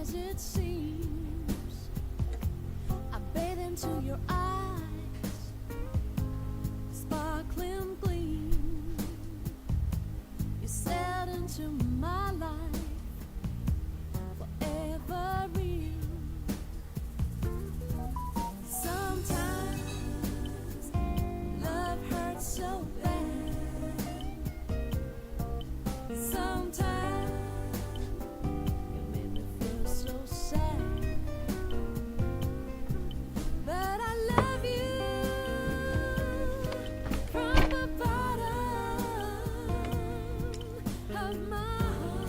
as it seems. I bathe into your eyes, sparkling gleam. You sailed into my life, forever real. Sometimes love hurts so bad. Sometimes you made me feel so sad. But I love you from the bottom of my heart.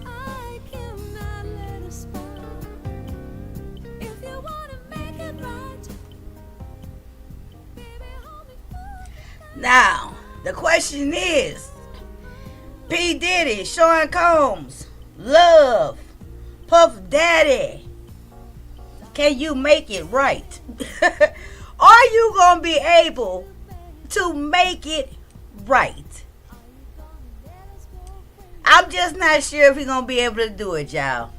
I cannot let it spark. If you wanna make it right, baby, hold me for. Now, the question is, P. Diddy, Sean Combs, Love, Puff Daddy, can you make it right? Are you going to be able to make it right? I'm just not sure if he's going to be able to do it, y'all.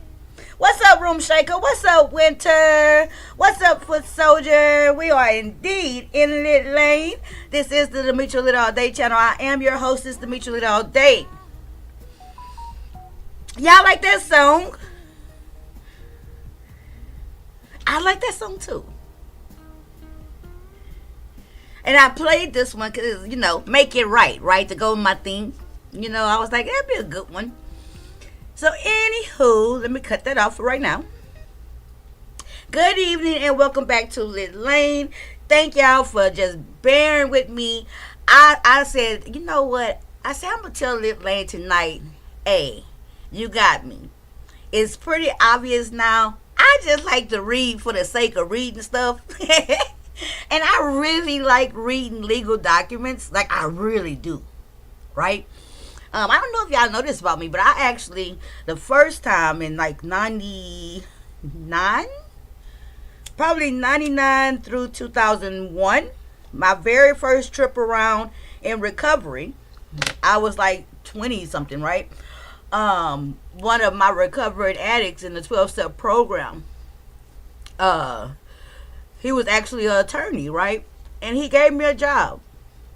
What's up, Room Shaker? What's up, Winter? What's up, Foot Soldier? We are indeed in Lit Lane. This is the Demetria Lit All Day channel. I am your hostess, Demetria Lit All Day. Y'all like that song? I like that song too. And I played this one because, you know, make it right, right? To go with my theme. You know, I was like, that'd be a good one. So, anywho, let me cut that off for right now. Good evening and welcome back to Lit Lane. Thank y'all for just bearing with me. I said, you know what? I said, I'm going to tell Lit Lane tonight, hey, you got me. It's pretty obvious now. I just like to read for the sake of reading stuff. And I really like reading legal documents. Like, I really do. Right? I don't know if y'all know this about me, but I actually, the first time in like 99, probably 99 through 2001, my very first trip around in recovery, I was like 20 something, right? One of my recovered addicts in the 12-step program, he was actually an attorney, right? And he gave me a job,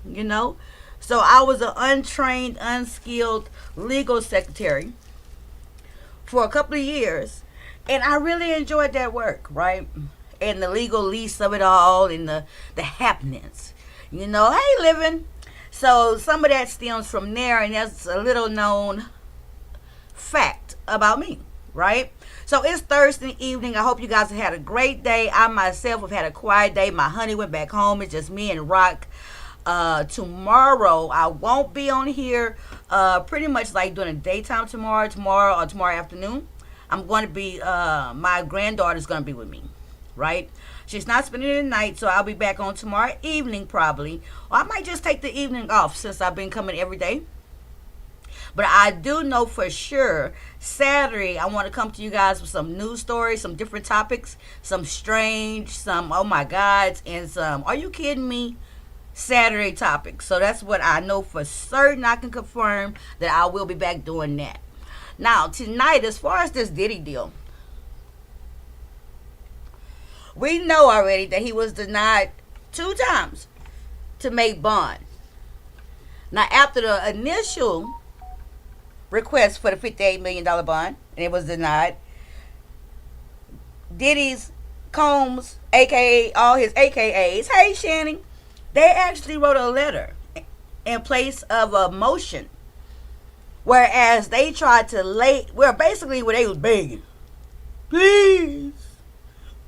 you know? So I was an untrained, unskilled legal secretary for a couple of years. And I really enjoyed that work, right? And the legal lease of it all and the happenings. You know, hey, living. So some of that stems from there, and that's a little known fact about me, right? So it's Thursday evening. I hope you guys have had a great day. I myself have had a quiet day. My honey went back home. It's just me and Rock. Tomorrow I won't be on here, pretty much like during the daytime tomorrow afternoon. I'm going to be, my granddaughter's going to be with me, right? She's not spending the night, so I'll be back on tomorrow evening probably, or I might just take the evening off since I've been coming every day. But I do know for sure Saturday I want to come to you guys with some news stories, some different topics, some strange, some oh my gods, and some are you kidding me Saturday topics. So that's what I know for certain. I can confirm that I will be back doing that. Now tonight, as far as this Diddy deal, we know already that he was denied 2 times to make bond. Now after the initial request for the $58 million bond, and it was denied, Diddy's Combs, aka all his AKAs, hey Shannon, they actually wrote a letter in place of a motion, whereas they tried to basically where they was begging, please,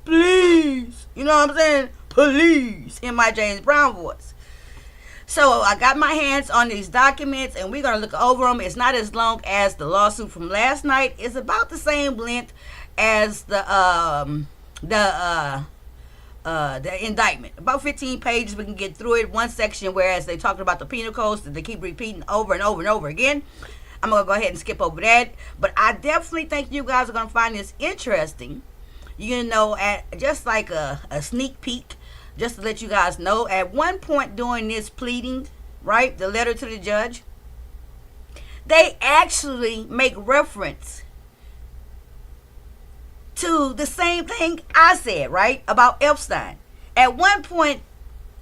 you know what I'm saying, please, in my James Brown voice. So I got my hands on these documents, and we're gonna look over them. It's not as long as the lawsuit from last night. It's about the same length as the indictment. About 15 pages. We can get through it. One section, whereas they talked about the penal codes that they keep repeating over and over and over again. I'm gonna go ahead and skip over that. But I definitely think you guys are gonna find this interesting. You know, at just like a sneak peek. Just to let you guys know, at one point during this pleading, right, the letter to the judge, they actually make reference to the same thing I said, right, about Epstein. At one point,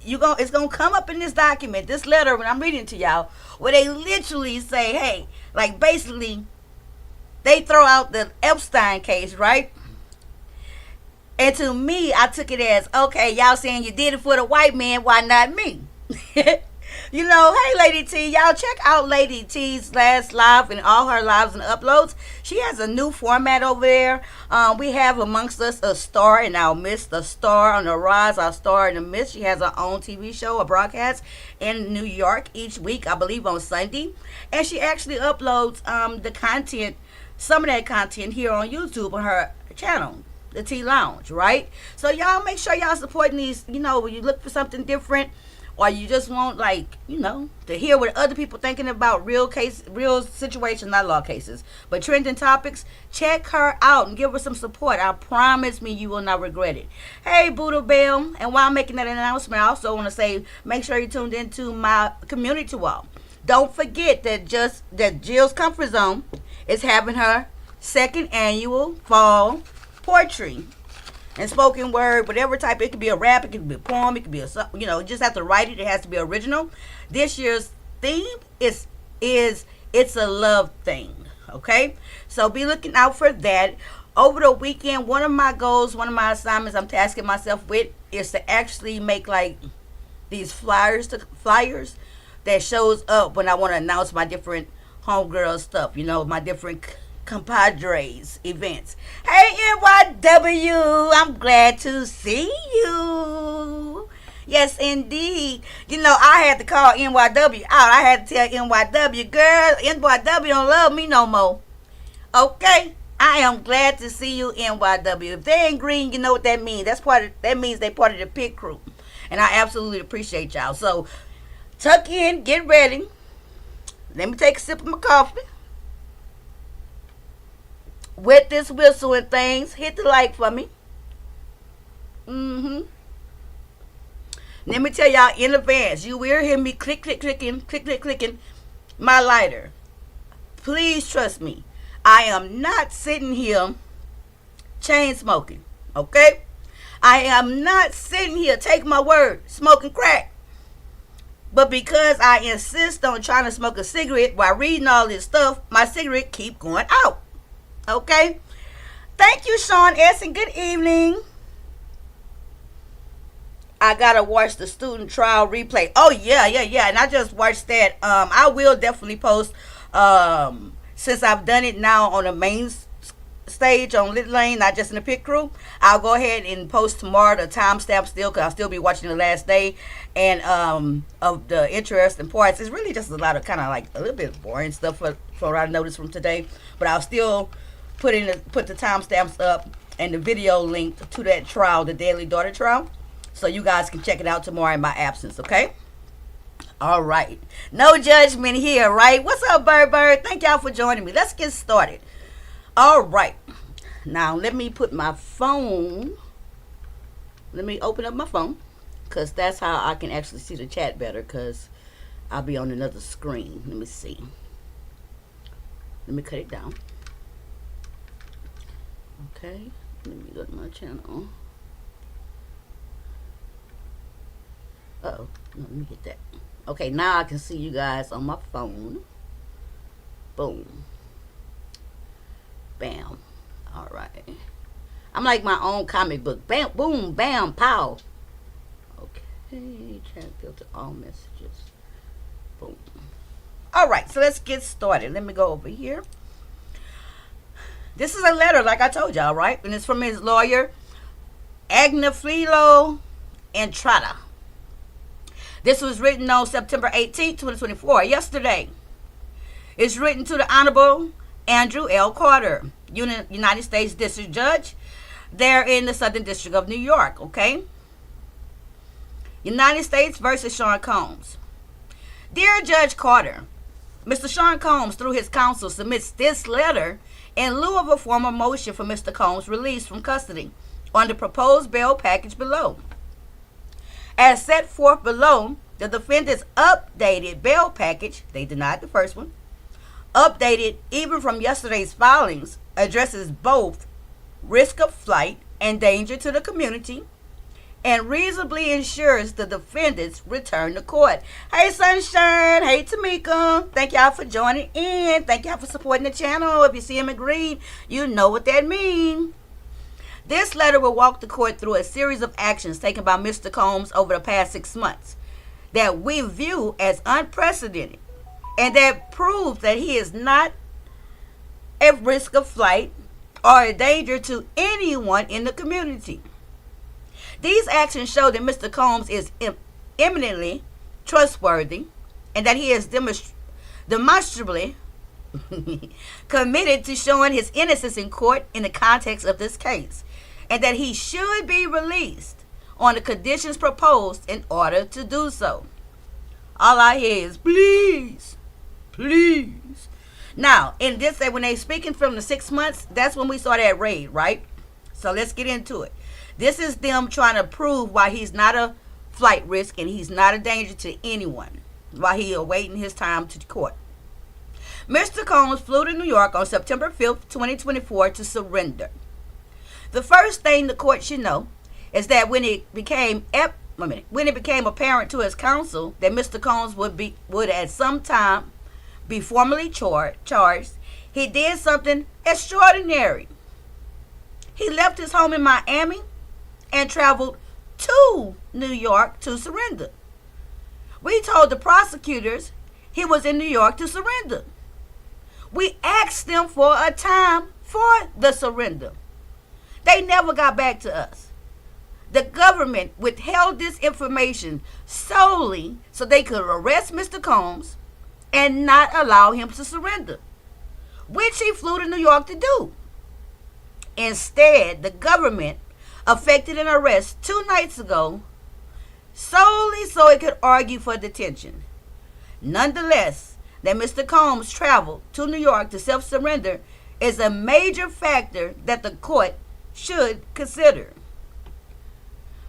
it's gonna come up in this document, this letter when I'm reading it to y'all, where they literally say, hey, like basically, they throw out the Epstein case, right? And to me, I took it as, okay, y'all saying you did it for the white man, why not me? You know, hey, Lady T, y'all check out Lady T's last live and all her lives and uploads. She has a new format over there. We have amongst us a star in our midst, a star on the rise, our star in the midst. She has her own TV show, a broadcast in New York each week, I believe on Sunday. And she actually uploads the content, some of that content here on YouTube on her channel, the T Lounge, right? So y'all make sure y'all supporting these, you know, when you look for something different, or you just want, like, you know, to hear what other people thinking about real situations, not law cases, but trending topics. Check her out and give her some support. I promise me you will not regret it. Hey, Buddha Bell, and while I'm making that announcement, I also want to say, make sure you tuned into my community wall. Don't forget that Jill's Comfort Zone is having her second annual fall poetry and spoken word, whatever type. It could be a rap, it could be a poem, it could be a, you know, you just have to write it. It has to be original. This year's theme is it's a love thing. Okay, so be looking out for that. Over the weekend, one of my goals, one of my assignments I'm tasking myself with is to actually make like these flyers that shows up when I want to announce my different homegirl stuff. You know, my different compadres events. Hey, NYW, I'm glad to see you. Yes, indeed. You know, I had to call NYW out. I had to tell NYW, girl, NYW don't love me no more. Okay, I am glad to see you, NYW. If they ain't green, you know what that means. That means they part of the pit crew, and I absolutely appreciate y'all. So tuck in, get ready. Let me take a sip of my coffee. With this whistle and things, hit the like for me. Let me tell y'all in advance, you will hear me clicking my lighter. Please trust me. I am not sitting here chain smoking, okay? I am not sitting here, take my word, smoking crack. But because I insist on trying to smoke a cigarette while reading all this stuff, my cigarette keep going out. Okay, thank you, Sean S. and good evening. I gotta watch the student trial replay. Oh yeah, and I just watched that. I will definitely post. Since I've done it now on the main stage on Lit Lane, not just in the pit crew, I'll go ahead and post tomorrow the timestamp still, because I'll still be watching the last day. And of the interesting parts, it's really just a lot of kind of like a little bit boring stuff for what I noticed from today. But I'll still put the timestamps up and the video link to that trial, the Daily Daughter trial, so you guys can check it out tomorrow in my absence. Okay. All right. No judgment here, right? What's up, Bird? Thank y'all for joining me. Let's get started. All right. Now, let me put my phone. Let me open up my phone, because that's how I can actually see the chat better, because I'll be on another screen. Let me see. Let me cut it down. Okay. Let me go to my channel. Uh-oh. No, let me get that. Okay, now I can see you guys on my phone. Boom. Bam. All right. I'm like my own comic book. Bam, boom, bam, pow. Okay, chat filter all messages. Boom. All right, so let's get started. Let me go over here. This is a letter, like I told y'all, right? And it's from his lawyer, Agnifilo Entrada. This was written on September 18, 2024, yesterday. It's written to the Honorable Andrew L. Carter, United States District Judge, there in the Southern District of New York, okay? United States versus Sean Combs. Dear Judge Carter, Mr. Sean Combs, through his counsel, submits this letter in lieu of a formal motion for Mr. Combs' release from custody on the proposed bail package below. As set forth below, the defendant's updated bail package, they denied the first one, updated even from yesterday's filings, addresses both risk of flight and danger to the community, and reasonably ensures the defendant's return to court. Hey, Sunshine. Hey, Tamika. Thank y'all for joining in. Thank y'all for supporting the channel. If you see him in green, you know what that means. This letter will walk the court through a series of actions taken by Mr. Combs over the past 6 months that we view as unprecedented and that proves that he is not at risk of flight or a danger to anyone in the community. These actions show that Mr. Combs is eminently trustworthy and that he is demonstrably committed to showing his innocence in court in the context of this case, and that he should be released on the conditions proposed in order to do so. All I hear is please, please. Now, in this, when they speaking from the 6 months, that's when we saw that raid, right? So let's get into it. This is them trying to prove why he's not a flight risk and he's not a danger to anyone while he awaiting his time to court. Mr. Combs flew to New York on September 5th, 2024 to surrender. The first thing the court should know is that when it became apparent to his counsel that Mr. Combs would at some time be formally charged, he did something extraordinary. He left his home in Miami and traveled to New York to surrender. We told the prosecutors he was in New York to surrender. We asked them for a time for the surrender. They never got back to us. The government withheld this information solely so they could arrest Mr. Combs and not allow him to surrender, which he flew to New York to do. Instead, the government effected an arrest 2 nights ago solely so it could argue for detention. Nonetheless, that Mr. Combs traveled to New York to self-surrender is a major factor that the court should consider.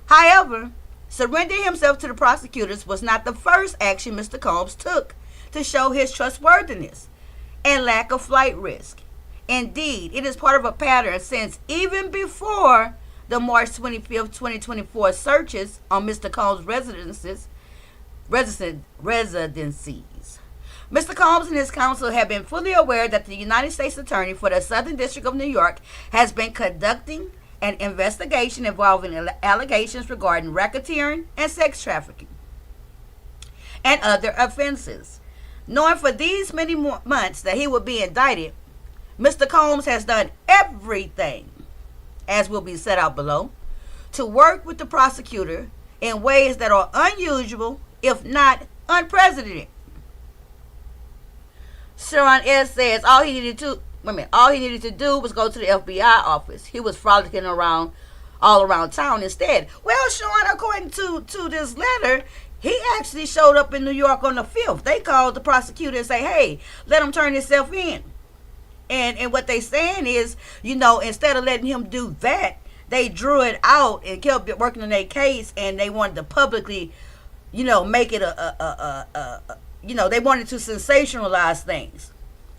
However, surrendering himself to the prosecutors was not the first action Mr. Combs took to show his trustworthiness and lack of flight risk. Indeed, it is part of a pattern since even before the March 25th, 2024 searches on Mr. Combs' residencies. Mr. Combs and his counsel have been fully aware that the United States Attorney for the Southern District of New York has been conducting an investigation involving allegations regarding racketeering and sex trafficking and other offenses. Knowing for these many months that he would be indicted, Mr. Combs has done everything, as will be set out below, to work with the prosecutor in ways that are unusual, if not unprecedented. Sean S. says all he needed to do was go to the FBI office. He was frolicking around all around town instead. Well, Sean, according to this letter, he actually showed up in New York on the 5th. They called the prosecutor and say, hey, let him turn himself in. And what they saying is, instead of letting him do that, they drew it out and kept working on their case, and they wanted to publicly, make it they wanted to sensationalize things,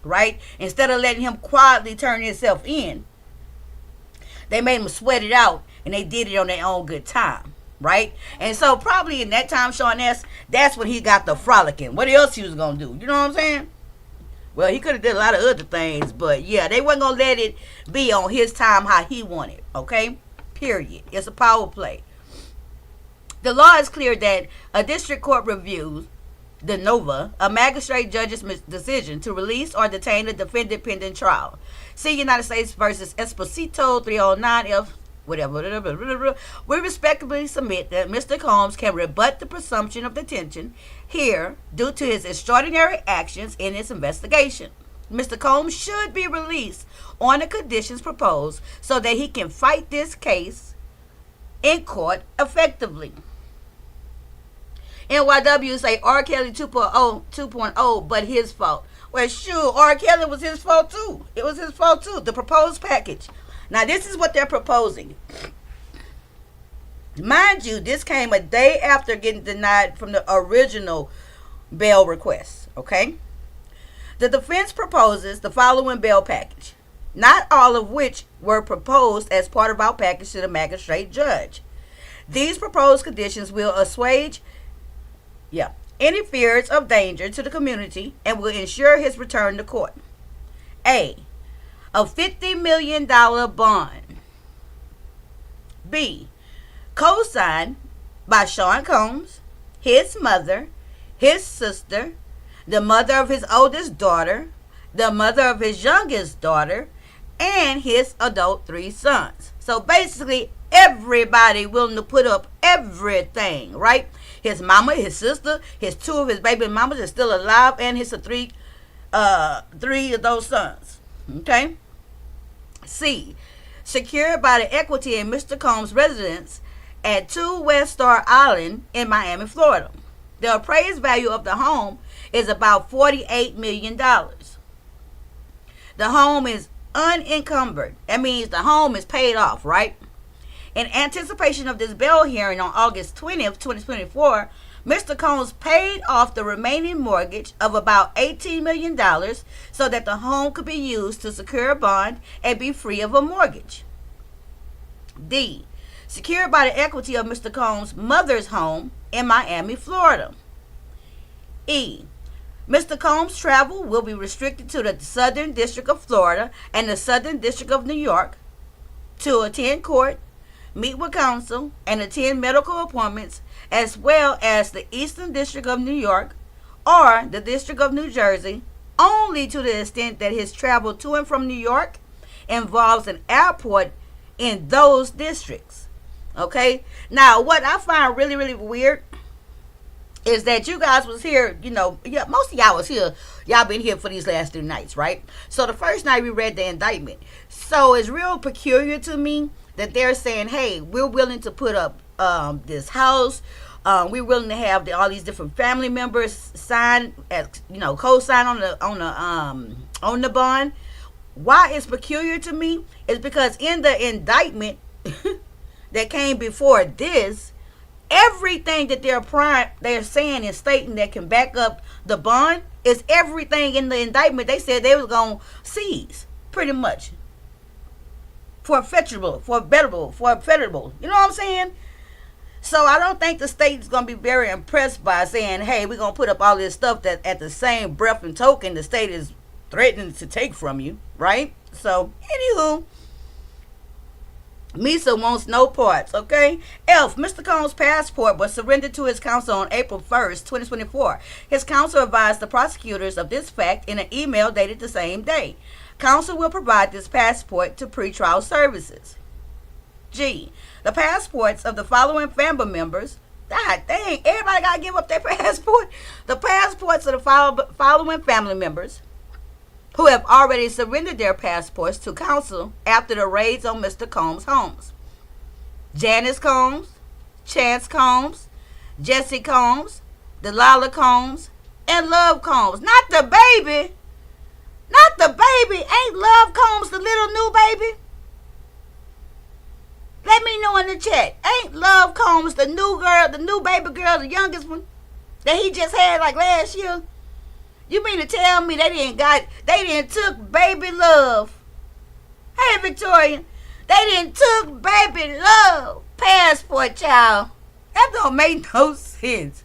right? Instead of letting him quietly turn himself in, they made him sweat it out, and they did it on their own good time, right? And so probably in that time, Sean S., that's when he got the frolicking. What else he was going to do? You know what I'm saying? Well, he could have did a lot of other things, but yeah, they wasn't going to let it be on his time how he wanted, okay? Period. It's a power play. The law is clear that a district court reviews de novo a magistrate judge's decision to release or detain a defendant pending trial. See United States versus Esposito 309 F whatever. We respectfully submit that Mr. Combs can rebut the presumption of detention here due to his extraordinary actions in his investigation. Mr. Combs should be released on the conditions proposed so that he can fight this case in court effectively. NYW say R. Kelly 2.0, but his fault. Well, sure, R. Kelly was his fault too. It was his fault too. The proposed package. Now, this is what they're proposing. Mind you, this came a day after getting denied from the original bail request, okay? The defense proposes the following bail package. not all of which were proposed as part of our package to the magistrate judge. These proposed conditions will assuage any fears of danger to the community and will ensure his return to court. A $50 million bond. B, co-signed by Sean Combs, his mother, his sister, the mother of his oldest daughter, the mother of his youngest daughter, and his adult 3 sons. So basically, everybody willing to put up everything, right? His mama, his sister, his 2 of his baby mamas are still alive, and his 3 of those sons. Okay? C, secured by the equity in Mr. Combs' residence at 2 West Star Island in Miami, Florida. The appraised value of the home is about $48 million. The home is unencumbered. That means the home is paid off, right? In anticipation of this bail hearing on August 20th, 2024, Mr. Combs paid off the remaining mortgage of about $18 million so that the home could be used to secure a bond and be free of a mortgage. D, secured by the equity of Mr. Combs' mother's home in Miami, Florida. E, Mr. Combs' travel will be restricted to the Southern District of Florida and the Southern District of New York to attend court, meet with counsel, and attend medical appointments, as well as the Eastern District of New York or the District of New Jersey, only to the extent that his travel to and from New York involves an airport in those districts. Okay? Now, what I find really, really weird is that you guys was here, most of y'all was here. Y'all been here for these last 2 nights, right? So the first night we read the indictment. So it's real peculiar to me that they're saying, hey, we're willing to put up this house. We're willing to have all these different family members sign, co-sign on the bond. Why it's peculiar to me is because in the indictment that came before this, everything that they're saying and stating that can back up the bond is everything in the indictment they said they was gonna seize, pretty much. Forfeitable. You know what I'm saying? So I don't think the state is going to be very impressed by saying, hey, we're going to put up all this stuff that at the same breath and token the state is threatening to take from you, right? So, anywho, Misa wants no parts, okay? F, Mr. Combs' passport was surrendered to his counsel on April 1st, 2024. His counsel advised the prosecutors of this fact in an email dated the same day. Counsel will provide this passport to pretrial services. G, the passports of the following family members. God dang, everybody got to give up their passport. The passports of the following family members who have already surrendered their passports to counsel after the raids on Mr. Combs' homes. Janice Combs, Chance Combs, Jesse Combs, Delilah Combs, and Love Combs. Not the baby. Not the baby. Ain't Love Combs the little new baby? Let me know in the chat. Ain't Love Combs the new girl, the new baby girl, the youngest one that he just had like last year? You mean to tell me they didn't took baby Love? Hey, Victoria, they didn't took baby Love passport, child. That don't make no sense.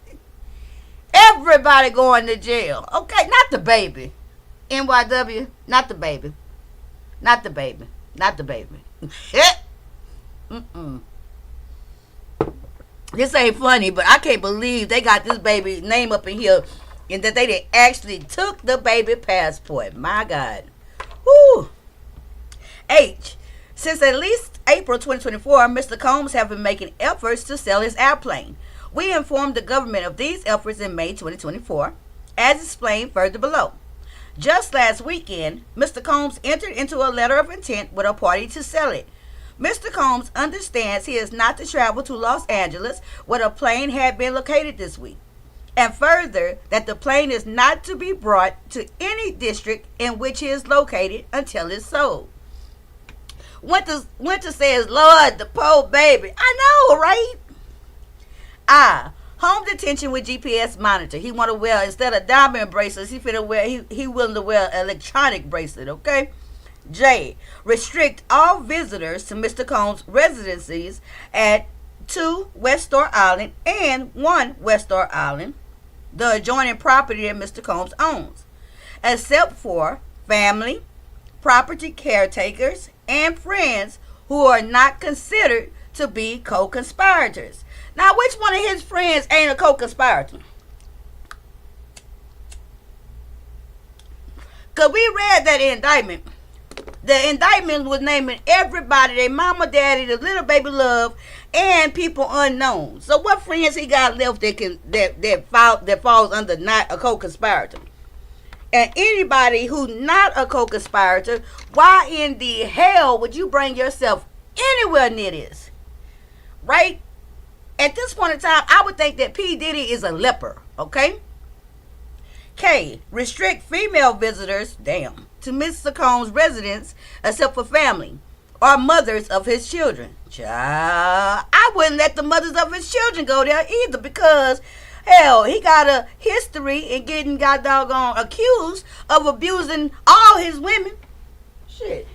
Everybody going to jail. Okay, not the baby. NYW, not the baby. Not the baby. Not the baby. This ain't funny, but I can't believe they got this baby name up in here and that they actually took the baby passport. My God. Woo. H, since at least April 2024, Mr. Combs have been making efforts to sell his airplane. We informed the government of these efforts in May 2024, as explained further below. Just last weekend, Mr. Combs entered into a letter of intent with a party to sell it. Mr. Combs understands he is not to travel to Los Angeles, where the plane had been located this week, and further, that the plane is not to be brought to any district in which he is located until it's sold. Winter says, Lord, the poor baby. I know, right? Home detention with GPS monitor. He want to wear, instead of diamond bracelets, he willing to wear electronic bracelet, okay? J. Restrict all visitors to Mr. Combs' residencies at 2 West Store Island and 1 West Store Island, the adjoining property that Mr. Combs owns, except for family, property caretakers, and friends who are not considered to be co-conspirators. Now, which one of his friends ain't a co-conspirator? Because we read that indictment. The indictment was naming everybody, their mama, daddy, the little baby love, and people unknown. So what friends he got left that falls under not a co-conspirator? And anybody who not a co-conspirator, why in the hell would you bring yourself anywhere near this? Right? At this point in time, I would think that P. Diddy is a leper, okay? K. Restrict female visitors, to Mr. Combs' residence except for family or mothers of his children. Child, I wouldn't let the mothers of his children go there either because, hell, he got a history in getting got doggone accused of abusing all his women. Shit.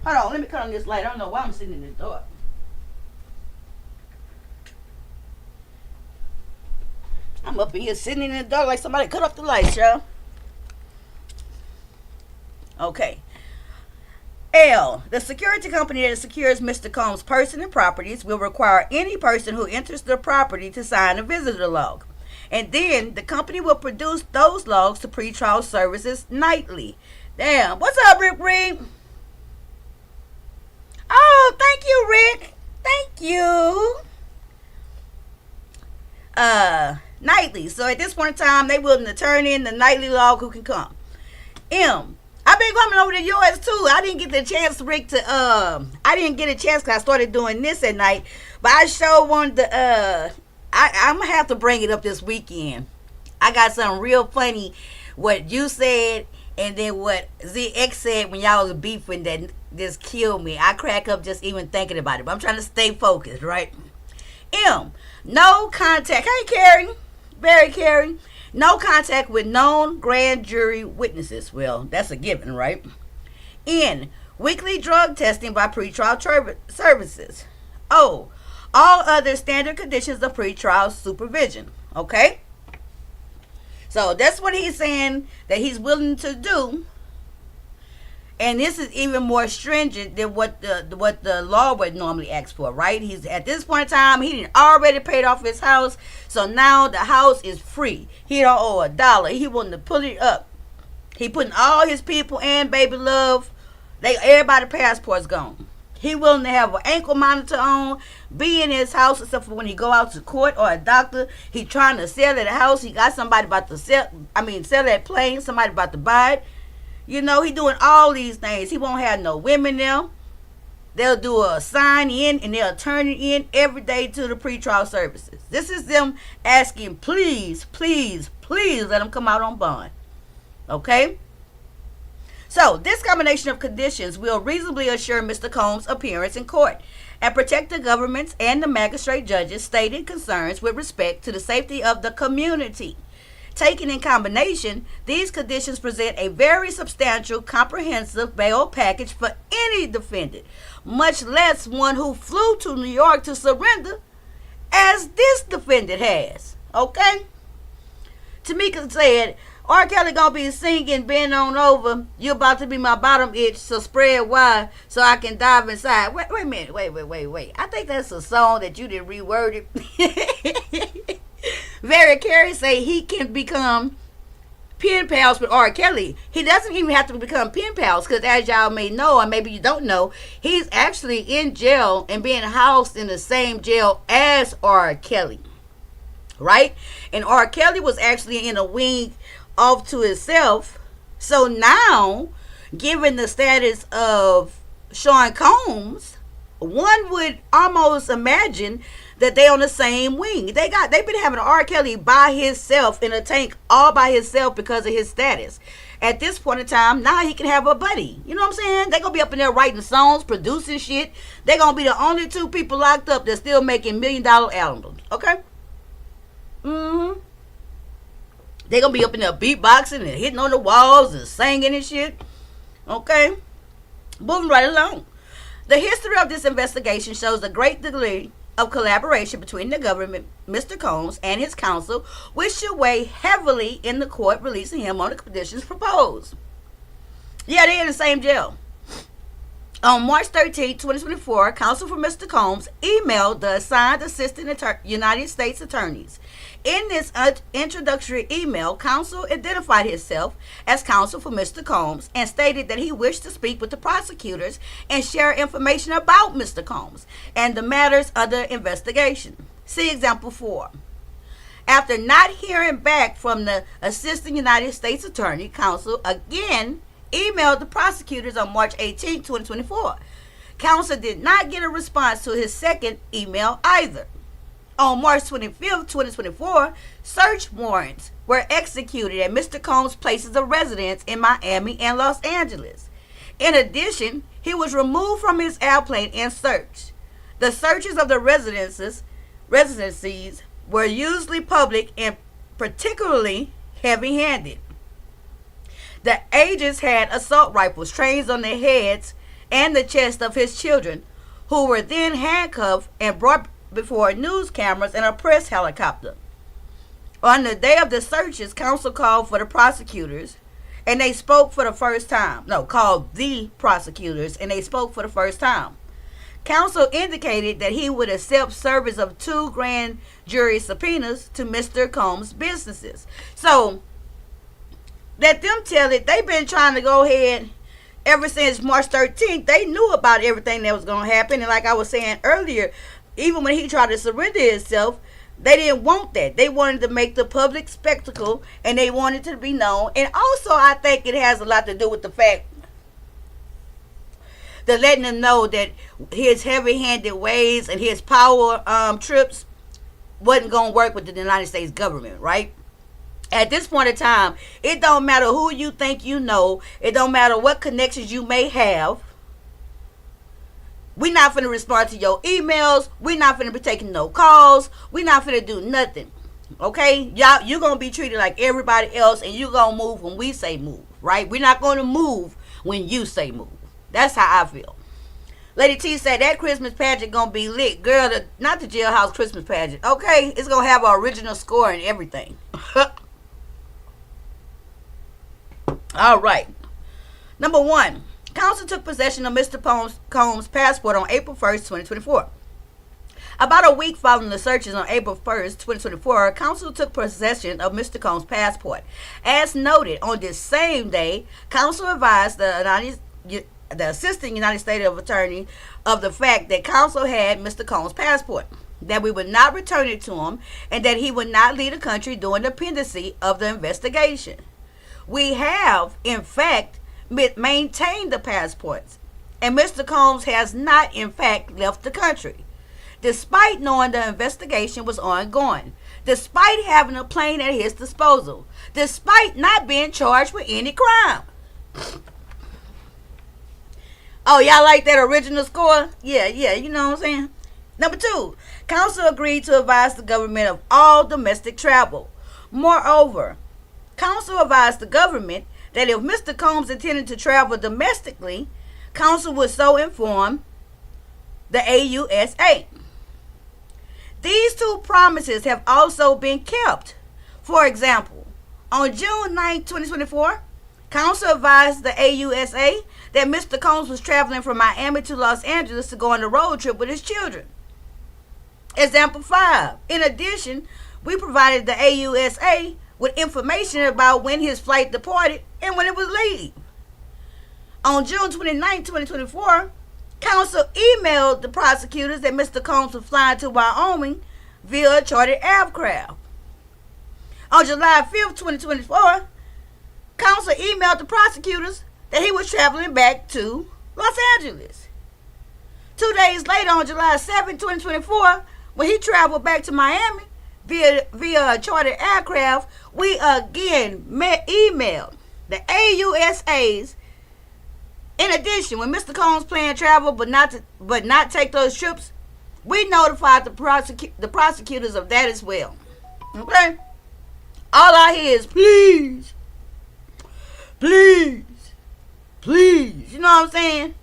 Hold on, let me cut on this light. I don't know why I'm sitting in this dark. I'm up in here sitting in the dark like somebody cut off the lights, y'all. Okay. L. The security company that secures Mr. Combs' person and properties will require any person who enters the property to sign a visitor log. And then the company will produce those logs to pretrial services nightly. Damn. What's up, Rick Reed? Oh, thank you, Rick. Thank you. Nightly. So at this point in time, they willing to turn in the nightly log who can come. M. I've been coming over to yours too. I didn't get the chance, Rick, I didn't get a chance because I started doing this at night. But I sure wanted to, I'm going to have to bring it up this weekend. I got something real funny, what you said, and then what ZX said when y'all was beefing that just killed me. I crack up just even thinking about it. But I'm trying to stay focused, right? M. No contact. Hey, Carrie. Very caring. No contact with known grand jury witnesses. Well, that's a given, right? N. Weekly drug testing by pretrial services. O. All other standard conditions of pretrial supervision. Okay? So that's what he's saying that he's willing to do. And this is even more stringent than what the law would normally ask for, right? He's at this point in time, he didn't already paid off his house, so now the house is free. He don't owe $1. He wanting to pull it up. He putting all his people and baby love, everybody passport's gone. He willing to have an ankle monitor on, be in his house except for when he go out to court or a doctor. He trying to sell that house. He got somebody about to sell that plane. Somebody about to buy it. You know, he doing all these things. He won't have no women there. They'll do a sign in and they'll turn it in every day to the pretrial services. This is them asking, please, please, please let him come out on bond. Okay? So, this combination of conditions will reasonably assure Mr. Combs' appearance in court and protect the government's and the magistrate judge's stated concerns with respect to the safety of the community. Taken in combination, these conditions present a very substantial, comprehensive bail package for any defendant, much less one who flew to New York to surrender, as this defendant has. Okay? Tamika said, R. Kelly gonna be singing, bend on over, you about to be my bottom itch, so spread wide so I can dive inside. Wait a minute, wait. I think that's a song that you did reword it. Very Carey say he can become pen pals with R. Kelly. He doesn't even have to become pen pals because, as y'all may know, or maybe you don't know, he's actually in jail and being housed in the same jail as R. Kelly. Right? And R. Kelly was actually in a wing off to himself. So now, given the status of Sean Combs, one would almost imagine that they on the same wing. They've been having R. Kelly by himself in a tank all by himself because of his status. At this point in time, now he can have a buddy. You know what I'm saying? They're going to be up in there writing songs, producing shit. They're going to be the only two people locked up that's still making $1 million albums. Okay? Mm-hmm. They're going to be up in there beatboxing and hitting on the walls and singing and shit. Okay? Moving right along. The history of this investigation shows a great degree of collaboration between the government, Mr. Combs, and his counsel, which should weigh heavily in the court releasing him on the conditions proposed. Yeah, they're in the same jail. On March 13, 2024, counsel for Mr. Combs emailed the assigned assistant United States attorneys. In this introductory email, counsel identified himself as counsel for Mr. Combs and stated that he wished to speak with the prosecutors and share information about Mr. Combs and the matters under investigation. See example 4. After not hearing back from the assistant United States attorney, counsel again emailed the prosecutors on March 18, 2024. Counsel did not get a response to his second email either. On March 25, 2024, search warrants were executed at Mr. Combs' places of residence in Miami and Los Angeles. In addition, he was removed from his airplane and searched. The searches of the residencies were usually public and particularly heavy-handed. The agents had assault rifles trained on the heads and the chest of his children, who were then handcuffed and brought before news cameras and a press helicopter. On the day of the searches, counsel called for the prosecutors, and they spoke for the first time. Called the prosecutors, and they spoke for the first time. Counsel indicated that he would accept service of 2 grand jury subpoenas to Mr. Combs' businesses. So, let them tell it. They've been trying to go ahead ever since March 13th. They knew about everything that was going to happen. And like I was saying earlier, even when he tried to surrender himself, they didn't want that. They wanted to make the public spectacle, and they wanted to be known. And also, I think it has a lot to do with the fact that letting them know that his heavy-handed ways and his power trips wasn't going to work with the United States government, right? At this point in time, it don't matter who you think you know. It don't matter what connections you may have. We're not finna respond to your emails. We're not finna be taking no calls. We're not finna do nothing. Okay? Y'all, you're going to be treated like everybody else, and you're going to move when we say move, right? We're not going to move when you say move. That's how I feel. Lady T said that Christmas pageant going to be lit. Girl, not the jailhouse Christmas pageant. Okay? It's going to have an original score and everything. All right. Number 1. Counsel took possession of Mr. Combs' passport on April 1st, 2024. About a week following the searches on April 1st, 2024, counsel took possession of Mr. Combs' passport. As noted, on this same day, counsel advised the assistant United States attorney of the fact that counsel had Mr. Combs' passport, that we would not return it to him, and that he would not leave the country during the pendency of the investigation. We have, in fact, maintained the passports, and Mr. Combs has not, in fact, left the country, despite knowing the investigation was ongoing, despite having a plane at his disposal, despite not being charged with any crime. Oh, y'all like that original score? Yeah, you know what I'm saying? Number 2, counsel agreed to advise the government of all domestic travel. Moreover, counsel advised the government that if Mr. Combs intended to travel domestically, counsel would so inform the AUSA. These 2 promises have also been kept. For example, on June 9, 2024, counsel advised the AUSA that Mr. Combs was traveling from Miami to Los Angeles to go on a road trip with his children. Example 5. In addition, we provided the AUSA with information about when his flight departed and when it would leave. On June 29, 2024, counsel emailed the prosecutors that Mr. Combs was flying to Wyoming via a chartered aircraft. On July 5, 2024, counsel emailed the prosecutors that he was traveling back to Los Angeles. 2 days later, on July 7, 2024, when he traveled back to Miami via a chartered aircraft, we again emailed the AUSAs. In addition, when Mr. Combs planned travel but not take those trips, we notified the prosecutors of that as well. Okay? All I hear is please. You know what I'm saying?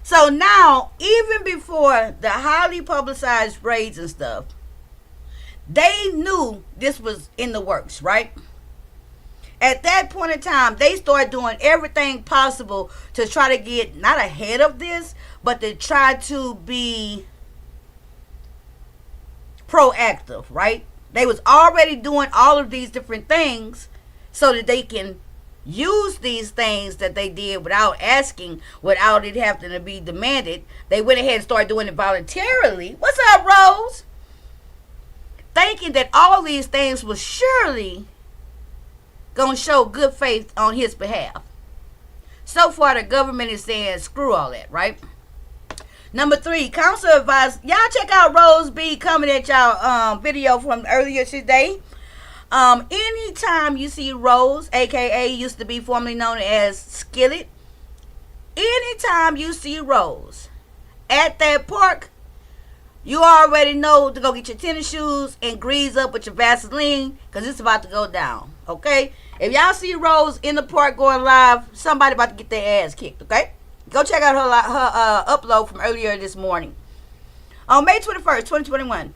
So now, even before the highly publicized raids and stuff, they knew this was in the works, right? At that point in time, they started doing everything possible to try to get not ahead of this, but to try to be proactive, right? They was already doing all of these different things so that they can use these things that they did without asking, without it having to be demanded. They went ahead and started doing it voluntarily. What's up, Rose? Thinking that all these things was surely going to show good faith on his behalf. So far, the government is saying screw all that, right? Number 3, council advised. Y'all check out Rose B coming at y'all video from earlier today. Anytime you see Rose, aka used to be formerly known as Skillet, anytime you see Rose at that park, you already know to go get your tennis shoes and grease up with your Vaseline, because it's about to go down, okay? If y'all see Rose in the park going live, somebody about to get their ass kicked, okay? Go check out her upload from earlier this morning. On May 21st, 2021,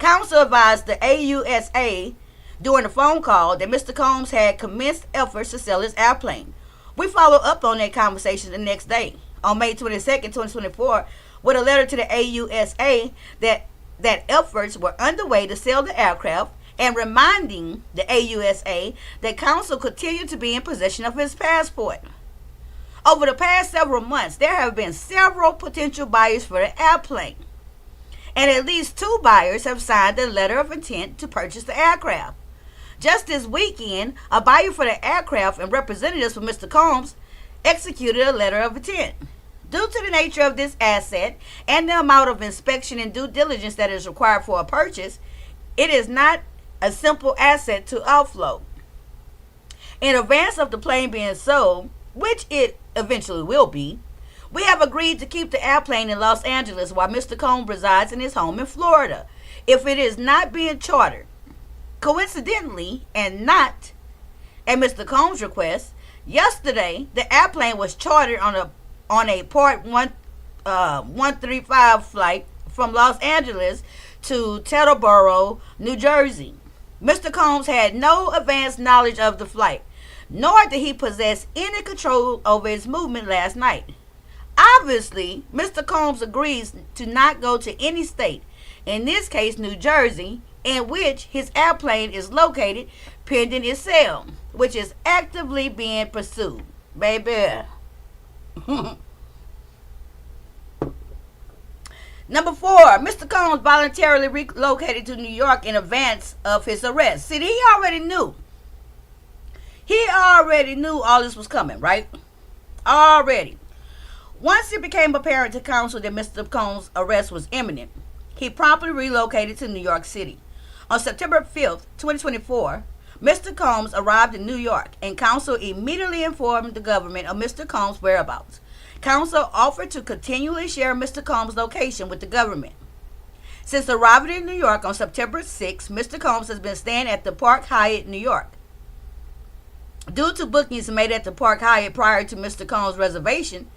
council advised the AUSA during a phone call that Mr. Combs had commenced efforts to sell his airplane. We followed up on that conversation the next day, on May 22nd, 2024, with a letter to the AUSA that efforts were underway to sell the aircraft, and reminding the AUSA that council continued to be in possession of his passport. Over the past several months, there have been several potential buyers for the airplane, and at least 2 buyers have signed a letter of intent to purchase the aircraft. Just this weekend, a buyer for the aircraft and representatives for Mr. Combs executed a letter of intent. Due to the nature of this asset and the amount of inspection and due diligence that is required for a purchase, it is not a simple asset to offload. In advance of the plane being sold, which it eventually will be, we have agreed to keep the airplane in Los Angeles while Mr. Combs resides in his home in Florida, if it is not being chartered. Coincidentally, and not at Mr. Combs' request, yesterday the airplane was chartered on a Part 135 flight from Los Angeles to Teterboro, New Jersey. Mr. Combs had no advanced knowledge of the flight, nor did he possess any control over his movement last night. Obviously, Mr. Combs agrees to not go to any state, in this case New Jersey, in which his airplane is located, pending its sale, which is actively being pursued. Baby. Number 4, Mr. Combs voluntarily relocated to New York in advance of his arrest. See, he already knew. He already knew all this was coming, right? Already. Once it became apparent to counsel that Mr. Combs' arrest was imminent, he promptly relocated to New York City. On September 5th, 2024, Mr. Combs arrived in New York, and counsel immediately informed the government of Mr. Combs' whereabouts. Counsel offered to continually share Mr. Combs' location with the government. Since arriving in New York on September 6th, Mr. Combs has been staying at the Park Hyatt, New York. Due to bookings made at the Park Hyatt prior to Mr. Combs' reservation,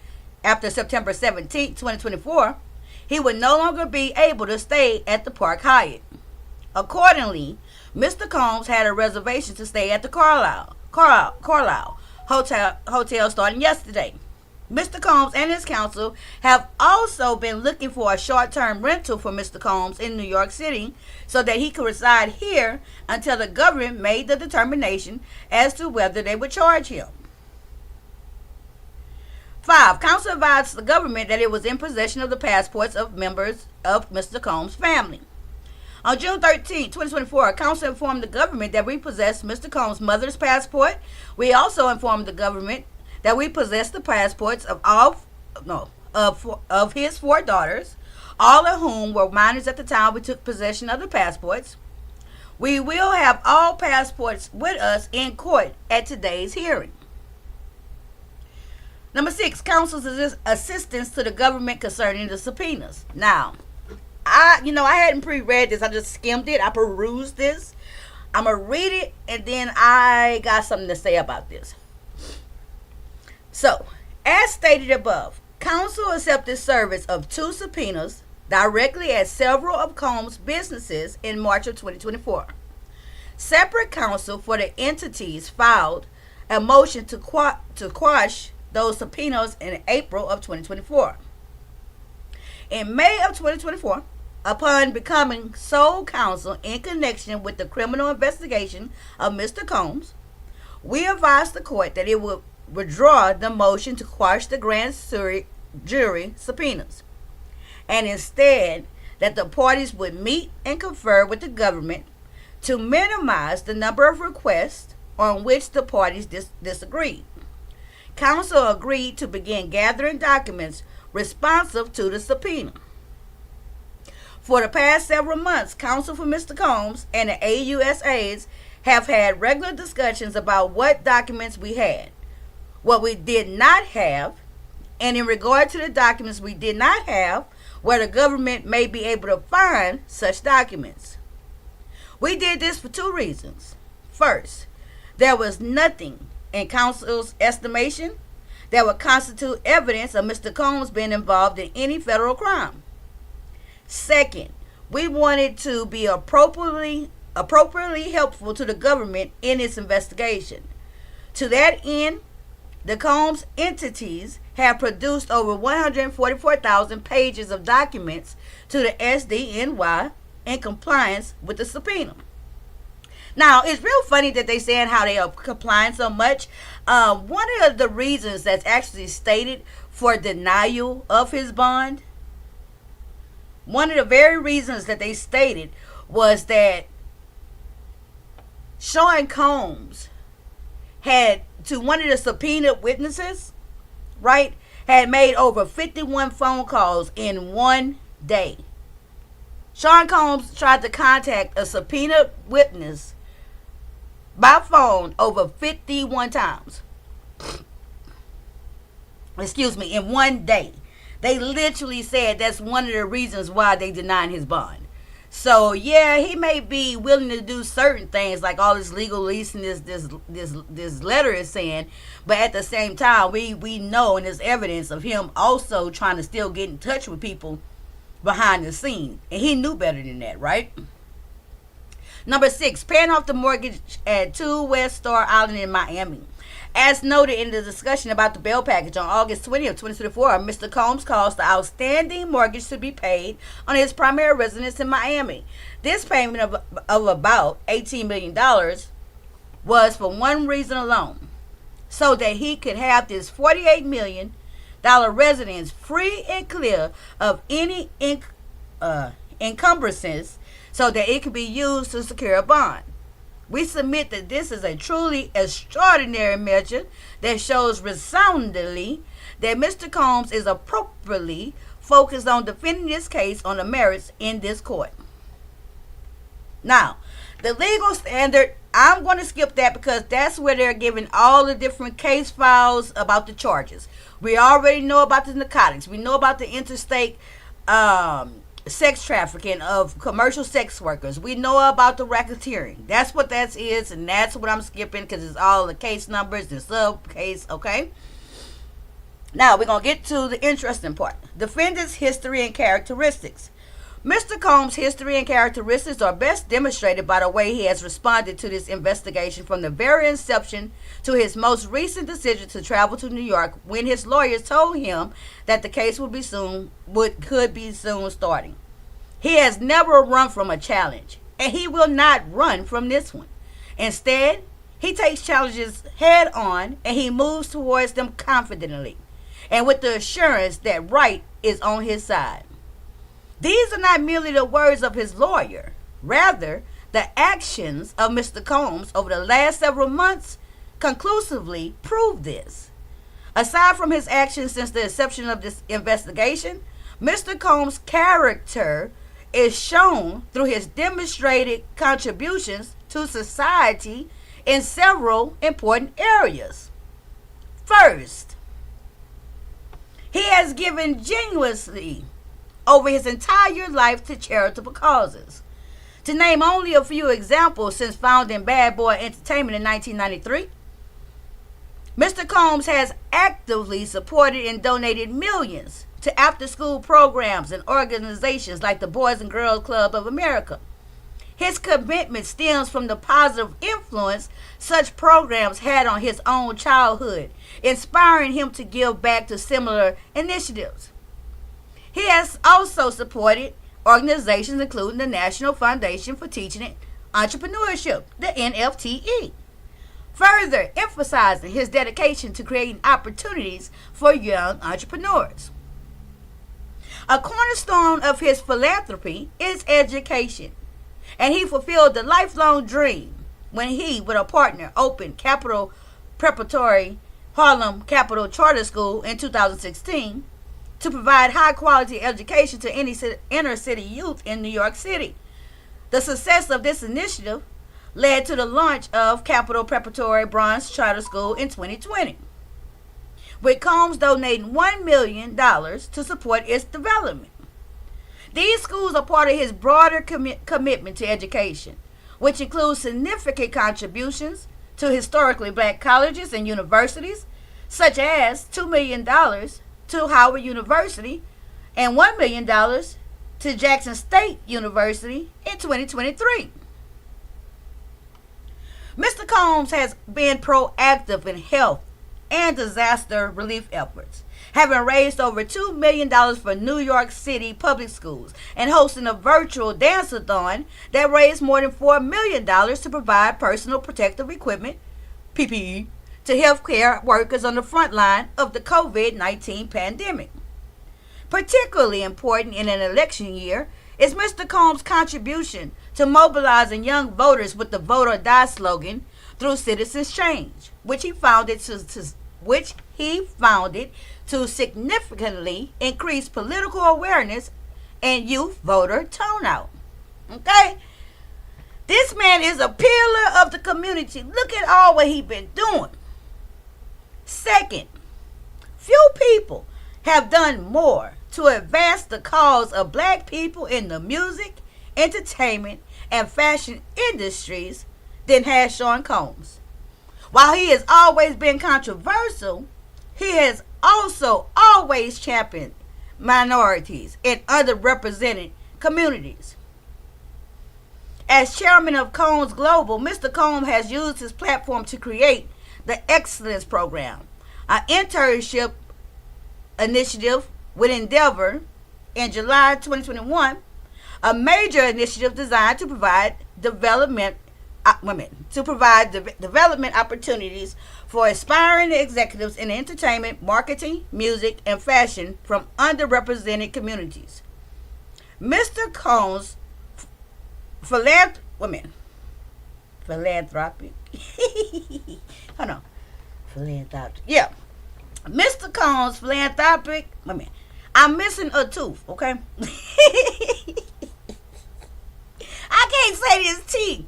after September 17, 2024, he would no longer be able to stay at the Park Hyatt. Accordingly, Mr. Combs had a reservation to stay at the Carlisle Hotel starting yesterday. Mr. Combs and his counsel have also been looking for a short-term rental for Mr. Combs in New York City so that he could reside here until the government made the determination as to whether they would charge him. 5. Counsel advised the government that it was in possession of the passports of members of Mr. Combs' family. On June 13, 2024, counsel informed the government that we possessed Mr. Combs' mother's passport. We also informed the government that we possess the passports of his 4 daughters, all of whom were minors at the time we took possession of the passports. We will have all passports with us in court at today's hearing. Number 6, counsel's assistance to the government concerning the subpoenas. Now, I hadn't pre-read this. I just skimmed it. I perused this. I'm going to read it, and then I got something to say about this. So, as stated above, Counsel accepted service of 2 subpoenas directly at several of Combs' businesses in March of 2024. Separate counsel for the entities filed a motion to quash those subpoenas in April of 2024. In May of 2024, upon becoming sole counsel in connection with the criminal investigation of Mr. Combs, we advised the court that it would withdraw the motion to quash the grand jury subpoenas, and instead that the parties would meet and confer with the government to minimize the number of requests on which the parties disagreed. Counsel agreed to begin gathering documents responsive to the subpoena. For the past several months, counsel for Mr. Combs and the AUSAs have had regular discussions about what documents we had, what we did not have, and in regard to the documents we did not have, where the government may be able to find such documents. We did this for 2 reasons. First, there was nothing in counsel's estimation that would constitute evidence of Mr. Combs being involved in any federal crime. Second, we wanted to be appropriately helpful to the government in its investigation. To that end, the Combs entities have produced over 144,000 pages of documents to the SDNY in compliance with the subpoena. Now, it's real funny that they saying how they are complying so much. One of the reasons that's actually stated for denial of his bond, one of the very reasons that they stated was that Sean Combs had, to one of the subpoenaed witnesses, right, had made over 51 phone calls in one day. Sean Combs tried to contact a subpoenaed witness by phone over 51 times. In one day. They literally said that's one of the reasons why they denied his bond. So yeah, he may be willing to do certain things like all this legalese and this letter is saying, but at the same time, we know and there's evidence of him also trying to still get in touch with people behind the scenes, and he knew better than that, right? Number 6, paying off the mortgage at 2 West Star Island in Miami. As noted in the discussion about the bail package on August 20th, 2024, Mr. Combs caused the outstanding mortgage to be paid on his primary residence in Miami. This payment of about $18 million was for one reason alone, so that he could have this $48 million residence free and clear of any encumbrances, so that it could be used to secure a bond. We submit that this is a truly extraordinary measure that shows resoundingly that Mr. Combs is appropriately focused on defending this case on the merits in this court. Now, the legal standard, I'm going to skip that because that's where they're giving all the different case files about the charges. We already know about the narcotics. We know about the interstate sex trafficking of commercial sex workers. We know about the racketeering. That's what that is, and that's what I'm skipping because it's all the case numbers, the sub case, okay? Now, we're going to get to the interesting part. Defendant's history and characteristics. Mr. Combs' history and characteristics are best demonstrated by the way he has responded to this investigation from the very inception to his most recent decision to travel to New York when his lawyers told him that the case could be soon starting. He has never run from a challenge, and he will not run from this one. Instead, he takes challenges head on, and he moves towards them confidently and with the assurance that right is on his side. These are not merely the words of his lawyer. Rather, the actions of Mr. Combs over the last several months conclusively prove this. Aside from his actions since the inception of this investigation, Mr. Combs' character is shown through his demonstrated contributions to society in several important areas. First, he has given generously over his entire life to charitable causes. To name only a few examples, since founding Bad Boy Entertainment in 1993, Mr. Combs has actively supported and donated millions to after-school programs and organizations like the Boys and Girls Club of America. His commitment stems from the positive influence such programs had on his own childhood, inspiring him to give back to similar initiatives. He has also supported organizations including the National Foundation for Teaching Entrepreneurship, the NFTE, further emphasizing his dedication to creating opportunities for young entrepreneurs. A cornerstone of his philanthropy is education, and he fulfilled the lifelong dream when he, with a partner, opened Capital Preparatory Harlem Capital Charter School in 2016 to provide high-quality education to any inner-city youth in New York City. The success of this initiative led to the launch of Capital Preparatory Bronze Charter School in 2020, with Combs donating $1 million to support its development. These schools are part of his broader commitment to education, which includes significant contributions to historically black colleges and universities, such as $2 million to Howard University and $1 million to Jackson State University in 2023. Mr. Combs has been proactive in health and disaster relief efforts, having raised over $2 million for New York City public schools and hosting a virtual dance-a-thon that raised more than $4 million to provide personal protective equipment, PPE, to healthcare workers on the front line of the COVID-19 pandemic. Particularly important in an election year is Mr. Combs' contribution to mobilizing young voters with the Vote or Die slogan through Citizens Change, which he founded to significantly increase political awareness and youth voter turnout. Okay? This man is a pillar of the community. Look at all what he's been doing. Second, few people have done more to advance the cause of black people in the music, entertainment, and fashion industries than has Sean Combs. While he has always been controversial, he has also always championed minorities and underrepresented communities. As chairman of Combs Global, Mr. Combs has used his platform to create the Excellence Program, an internship initiative with Endeavor in July 2021, a major initiative designed to provide development opportunities for aspiring executives in entertainment, marketing, music, and fashion from underrepresented communities. Mr. Combs' philanthropic Mr. Combs' philanthropic I'm missing a tooth, okay? I can't say this T.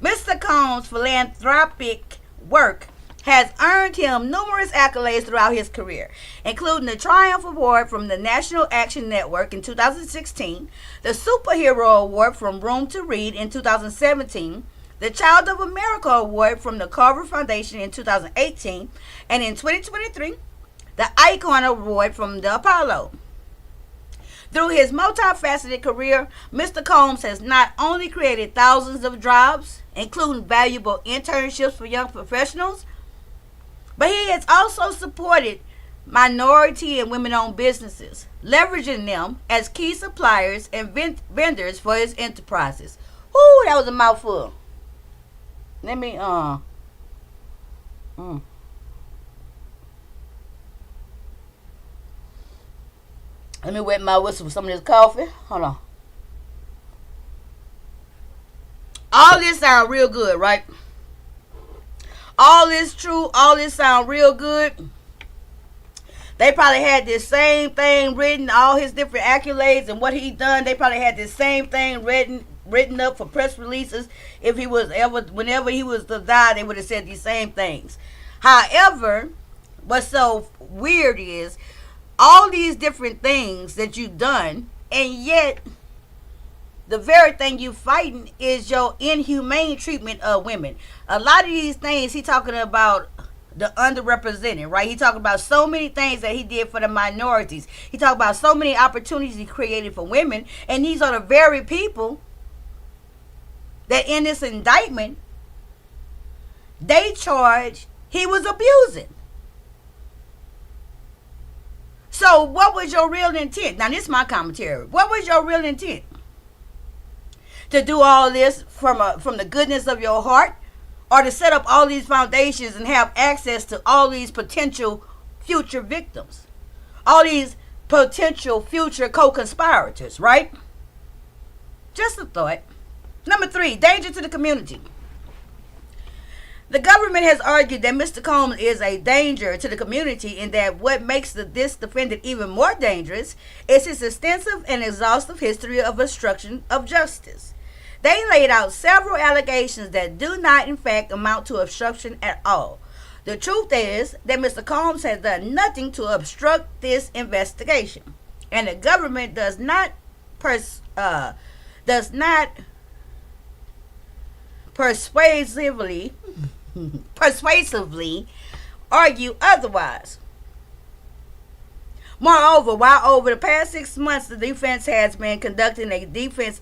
Mr. Combs' philanthropic work has earned him numerous accolades throughout his career, including the Triumph Award from the National Action Network in 2016, the Superhero Award from Room to Read in 2017, the Child of America Award from the Carver Foundation in 2018, and in 2023, the Icon Award from the Apollo. Through his multifaceted career, Mr. Combs has not only created thousands of jobs, including valuable internships for young professionals, but he has also supported minority and women-owned businesses, leveraging them as key suppliers and vendors for his enterprises. Ooh, that was a mouthful. Let me Let me wet my whistle with some of this coffee. Hold on. All this sound real good, right? All this true. All this sound real good. They probably had this same thing written, all his different accolades and what he done. They probably had this same thing written up for press releases. If he was whenever he was to die, they would have said these same things. However, what's so weird is all these different things that you've done, and yet the very thing you fighting is your inhumane treatment of women. A lot of these things he talking about the underrepresented, right? He talked about so many things that he did for the minorities. He talked about so many opportunities he created for women. And these are the very people that in this indictment, they charge he was abusing. So what was your real intent? Now this is my commentary. What was your real intent? To do all this from the goodness of your heart, or to set up all these foundations and have access to all these potential future victims, all these potential future co-conspirators, right? Just a thought. Number 3, danger to the community. The government has argued that Mr. Combs is a danger to the community, and that what makes this defendant even more dangerous is his extensive and exhaustive history of obstruction of justice. They laid out several allegations that do not, in fact, amount to obstruction at all. The truth is that Mr. Combs has done nothing to obstruct this investigation, and the government does not persuasively argue otherwise. Moreover, while over the past 6 months the defense has been conducting a defense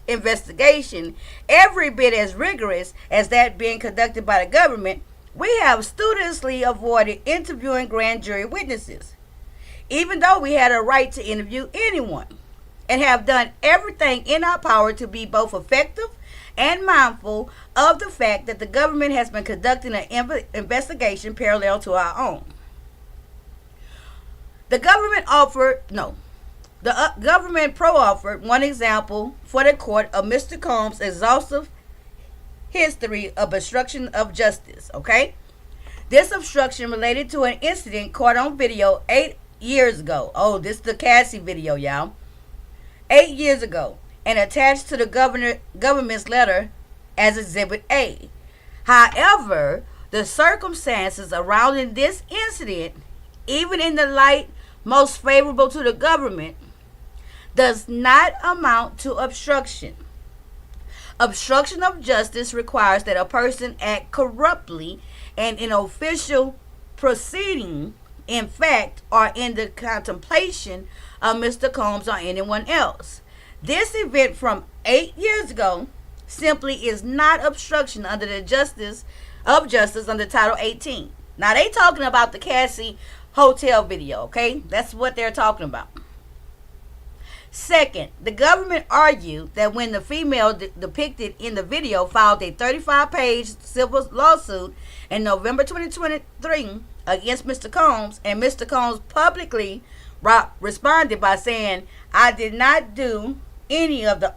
investigation every bit as rigorous as that being conducted by the government, we have studiously avoided interviewing grand jury witnesses, even though we had a right to interview anyone, and have done everything in our power to be both effective and mindful of the fact that the government has been conducting an investigation parallel to our own. The government pro-offered one example for the court of Mr. Combs' exhaustive history of obstruction of justice, okay? This obstruction related to an incident caught on video 8 years ago. Oh, this is the Cassie video, y'all. 8 years ago, and attached to the government's letter as Exhibit A. However, the circumstances surrounding this incident, even in the light most favorable to the government, does not amount to obstruction. Obstruction of justice requires that a person act corruptly and in official proceeding, in fact, or in the contemplation of Mr. Combs or anyone else. This event from 8 years ago simply is not obstruction under the justice under Title 18. Now they talking about the Cassie hotel video, okay? That's what they're talking about. Second, the government argued that when the female depicted in the video filed a 35-page civil lawsuit in November 2023 against Mr. Combs, and Mr. Combs publicly responded by saying, I did not do any of the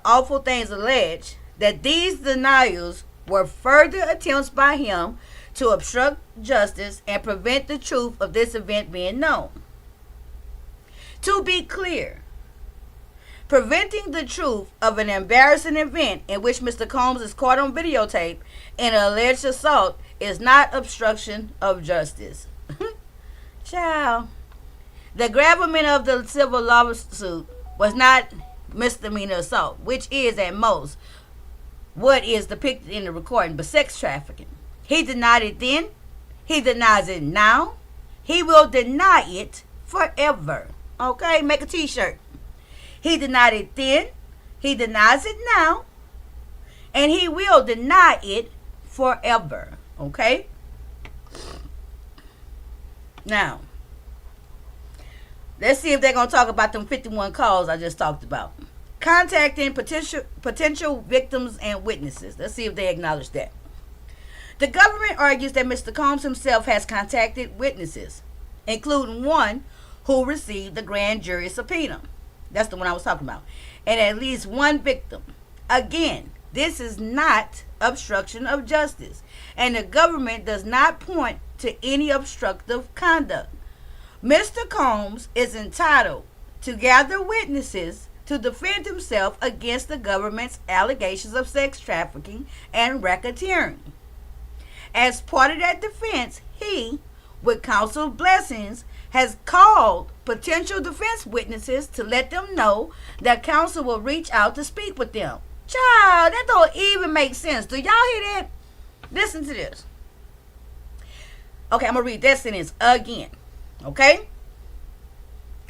awful things alleged, that these denials were further attempts by him to obstruct justice and prevent the truth of this event being known. To be clear, preventing the truth of an embarrassing event in which Mr. Combs is caught on videotape in an alleged assault is not obstruction of justice. Ciao. The gravamen of the civil lawsuit was not misdemeanor assault, which is at most what is depicted in the recording, but sex trafficking. He denied it then. He denies it now. He will deny it forever. Okay, make a t-shirt. He denied it then. He denies it now. And he will deny it forever. Okay? Now, let's see if they're going to talk about them 51 calls I just talked about. Contacting potential victims and witnesses. Let's see if they acknowledge that. The government argues that Mr. Combs himself has contacted witnesses, including one who received the grand jury subpoena. That's the one I was talking about. And at least one victim. Again, this is not obstruction of justice, and the government does not point to any obstructive conduct. Mr. Combs is entitled to gather witnesses to defend himself against the government's allegations of sex trafficking and racketeering. As part of that defense, he, with counsel's blessings, has called potential defense witnesses to let them know that counsel will reach out to speak with them. Child, that don't even make sense. Do y'all hear that? Listen to this. Okay, I'm going to read that sentence again. Okay?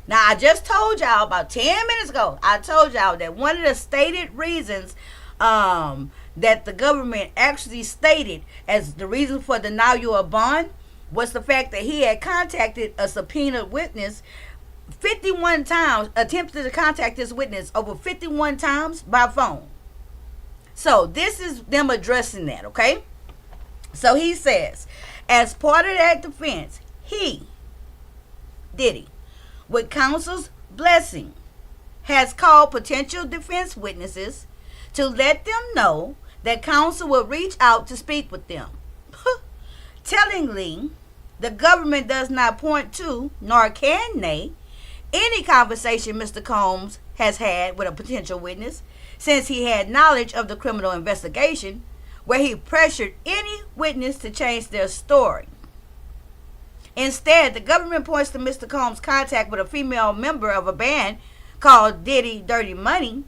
Now, I just told y'all about 10 minutes ago, I told y'all that one of the stated reasons that the government actually stated as the reason for denial of bond was the fact that he had contacted a subpoenaed witness 51 times, attempted to contact this witness over 51 times by phone. So this is them addressing that, okay? So he says, as part of that defense, he, Diddy, with counsel's blessing, has called potential defense witnesses to let them know that counsel will reach out to speak with them. Tellingly, the government does not point to, nor can they, any conversation Mr. Combs has had with a potential witness since he had knowledge of the criminal investigation where he pressured any witness to change their story. Instead, the government points to Mr. Combs' contact with a female member of a band called Diddy Dirty Money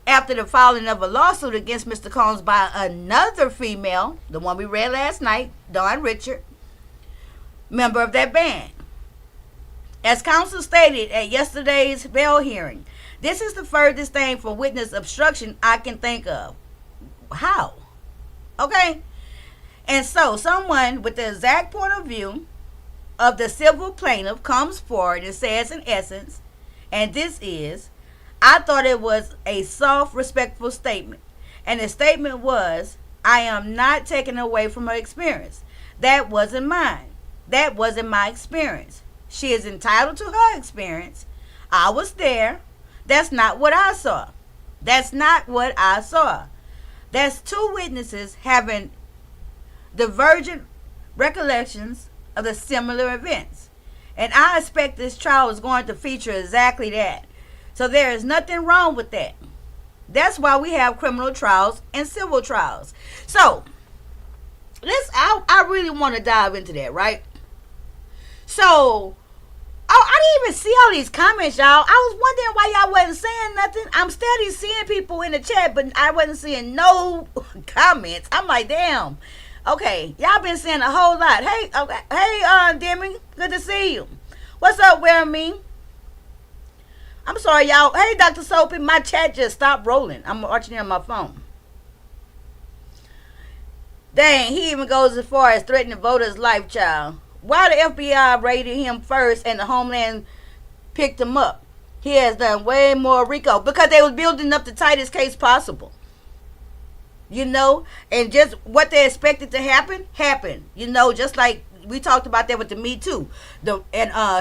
after the filing of a lawsuit against Mr. Combs by another female, the one we read last night, Dawn Richard, member of that band. As counsel stated at yesterday's bail hearing, this is the furthest thing from witness obstruction I can think of. How? Okay? And so, someone with the exact point of view of the civil plaintiff comes forward and says, in essence, and this is, I thought it was a soft, respectful statement. And the statement was, I am not taking away from her experience. That wasn't mine. That wasn't my experience. She is entitled to her experience. I was there. That's not what I saw. That's not what I saw. That's two witnesses having divergent recollections of the similar events. And I expect this trial is going to feature exactly that. So there is nothing wrong with that. That's why we have criminal trials and civil trials. So, I really want to dive into that, right? So, I didn't even see all these comments, y'all. I was wondering why y'all wasn't saying nothing. I'm steady seeing people in the chat, but I wasn't seeing no comments. I'm like, damn. Okay, y'all been saying a whole lot. Hey, okay. Hey, Demi, good to see you. What's up, Where-Me? I'm sorry, y'all. Hey, Dr. Soapy, my chat just stopped rolling. I'm watching it on my phone. Dang, he even goes as far as threatening voters' life, child. Why the FBI raided him first and the Homeland picked him up? He has done way more RICO because they was building up the tightest case possible. You know, and just what they expected to happen, happened. You know, just like we talked about that with the Me Too.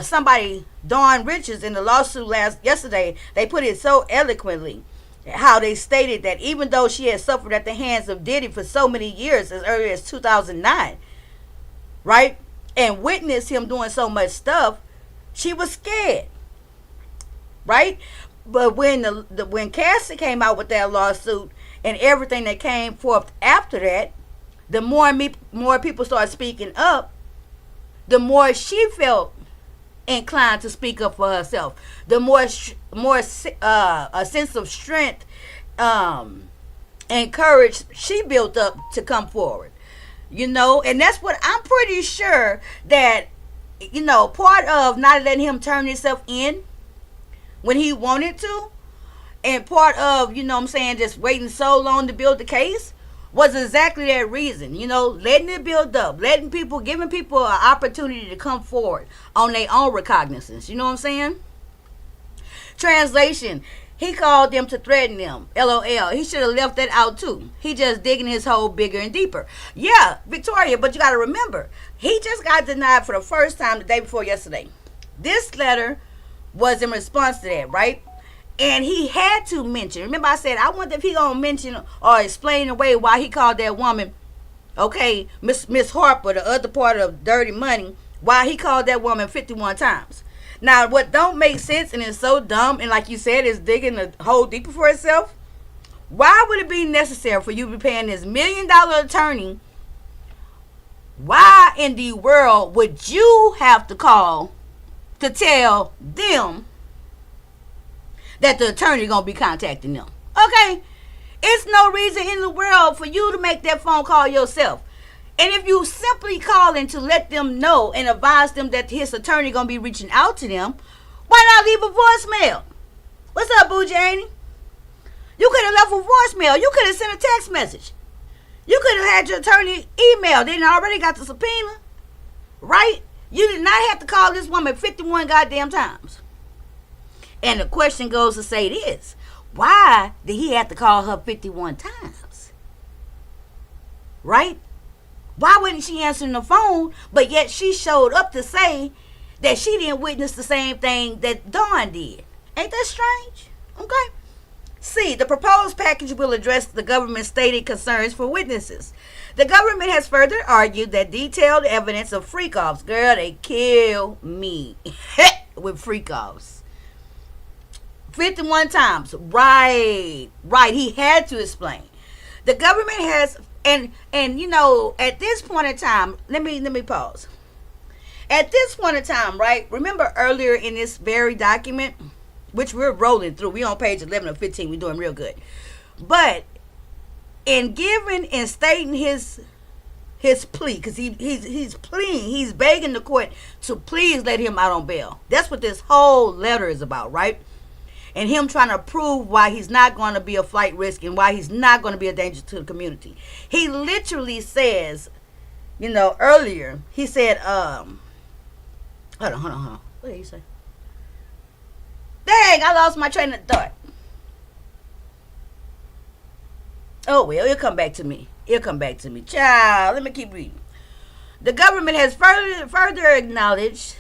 Somebody, Dawn Richards, in the lawsuit yesterday, they put it so eloquently how they stated that even though she had suffered at the hands of Diddy for so many years, as early as 2009, right, and witnessed him doing so much stuff, she was scared, right? But when when Cassie came out with that lawsuit and everything that came forth after that, the more people started speaking up, the more she felt inclined to speak up for herself. The more a sense of strength and courage she built up to come forward. You know, and that's what I'm pretty sure that, you know, part of not letting him turn himself in when he wanted to, and part of, you know what I'm saying, just waiting so long to build the case was exactly that reason. You know, letting it build up, giving people an opportunity to come forward on their own recognizance. You know what I'm saying? Translation: he called them to threaten them. LOL. He should have left that out too. He just digging his hole bigger and deeper. Yeah, Victoria, but you got to remember, he just got denied for the first time the day before yesterday. This letter was in response to that, right? And he had to mention. Remember I said, I wonder if he going to mention or explain away why he called that woman, okay, Miss Harper, the other part of Dirty Money, why he called that woman 51 times. Now, what don't make sense and is so dumb, and like you said, is digging the hole deeper for itself, why would it be necessary for you to be paying this $1 million attorney? Why in the world would you have to call to tell them that the attorney going to be contacting them? Okay? It's no reason in the world for you to make that phone call yourself. And if you simply calling to let them know and advise them that his attorney gonna be reaching out to them, why not leave a voicemail? What's up, Boo Janie? You could have left a voicemail. You could have sent a text message. You could have had your attorney email. They already got the subpoena, right? You did not have to call this woman 51 goddamn times. And the question goes to say this: why did he have to call her 51 times? Right? Why wasn't she answering the phone, but yet she showed up to say that she didn't witness the same thing that Dawn did? Ain't that strange? Okay. C. The proposed package will address the government's stated concerns for witnesses. The government has further argued that detailed evidence of freak-offs, girl, they kill me with freak-offs. 51 times. Right. He had to explain. The government has, and you know, at this point in time, let me pause. At this point in time, right? Remember earlier in this very document, which we're rolling through. We on page 11 or 15. We're doing real good. But in giving and stating his plea, because he's pleading, he's begging the court to please let him out on bail. That's what this whole letter is about, right? And him trying to prove why he's not going to be a flight risk and why he's not going to be a danger to the community. He literally says, you know, earlier, he said, hold on. What did he say? Dang, I lost my train of thought. Oh, well, it'll come back to me. Child, let me keep reading. The government has further acknowledged,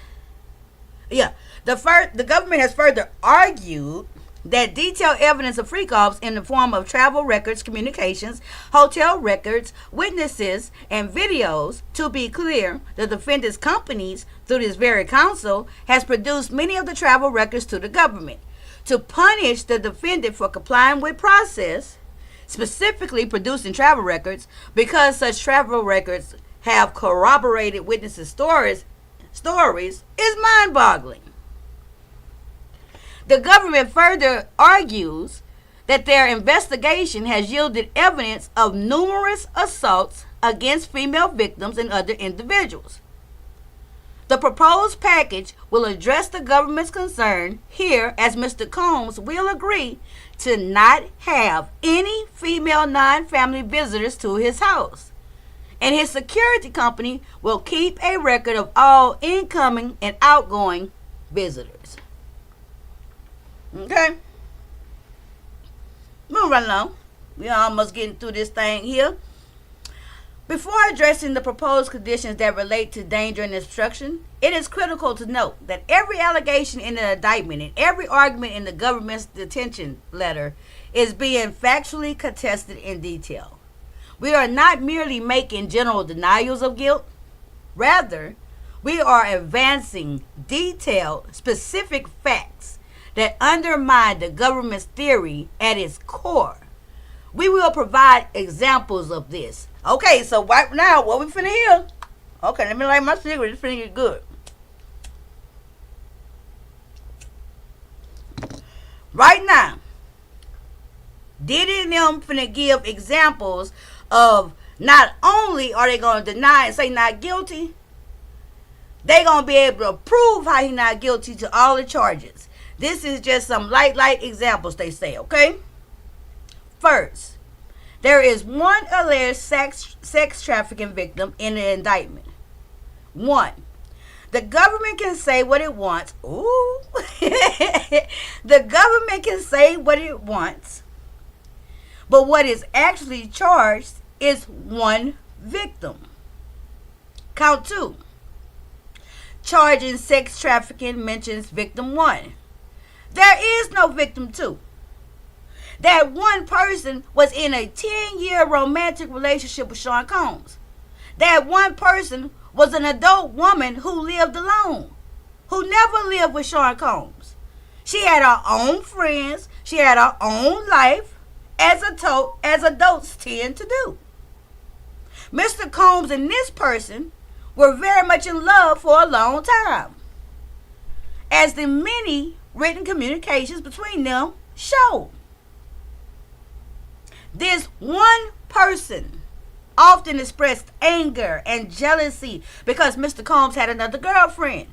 the government has further argued that detailed evidence of freak-offs in the form of travel records, communications, hotel records, witnesses, and videos. To be clear, the defendant's companies, through this very counsel, has produced many of the travel records to the government. To punish the defendant for complying with process, specifically producing travel records, because such travel records have corroborated witnesses' stories is mind-boggling. The government further argues that their investigation has yielded evidence of numerous assaults against female victims and other individuals. The proposed package will address the government's concern here, as Mr. Combs will agree to not have any female non-family visitors to his house. And his security company will keep a record of all incoming and outgoing visitors. Okay. Moving right along. We're almost getting through this thing here. Before addressing the proposed conditions that relate to danger and obstruction, it is critical to note that every allegation in the indictment and every argument in the government's detention letter is being factually contested in detail. We are not merely making general denials of guilt. Rather, we are advancing detailed, specific facts that undermine the government's theory at its core. We will provide examples of this. Okay, so right now, what we finna hear? Okay, let me light my cigarette. It's finna get good. Right now, Diddy and them finna give examples of not only are they gonna deny and say not guilty, they gonna be able to prove how he not guilty to all the charges. This is just some light examples they say, okay? First, there is one alleged sex trafficking victim in the indictment. 1. The government can say what it wants. Ooh. The government can say what it wants. But what is actually charged is one victim. Count 2. Charging sex trafficking mentions victim 1. There is no victim 2. That one person was in a 10-year romantic relationship with Sean Combs. That one person was an adult woman who lived alone, who never lived with Sean Combs. She had her own friends. She had her own life, as adults tend to do. Mr. Combs and this person were very much in love for a long time, as the many written communications between them show. This one person often expressed anger and jealousy because Mr. Combs had another girlfriend,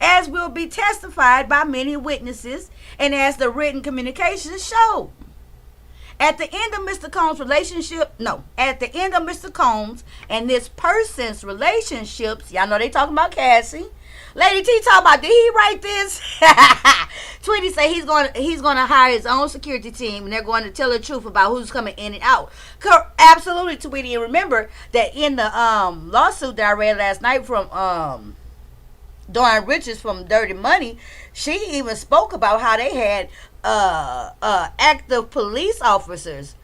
as will be testified by many witnesses and as the written communications show. At the end of Mr. Combs' at the end of Mr. Combs and this person's relationships, y'all know they talking about Cassie. Lady T talking about, did he write this? Tweety say he's going to hire his own security team and they're going to tell the truth about who's coming in and out. Absolutely, Tweety. And remember that in the lawsuit that I read last night from Dawn Richards from Dirty Money, she even spoke about how they had active police officers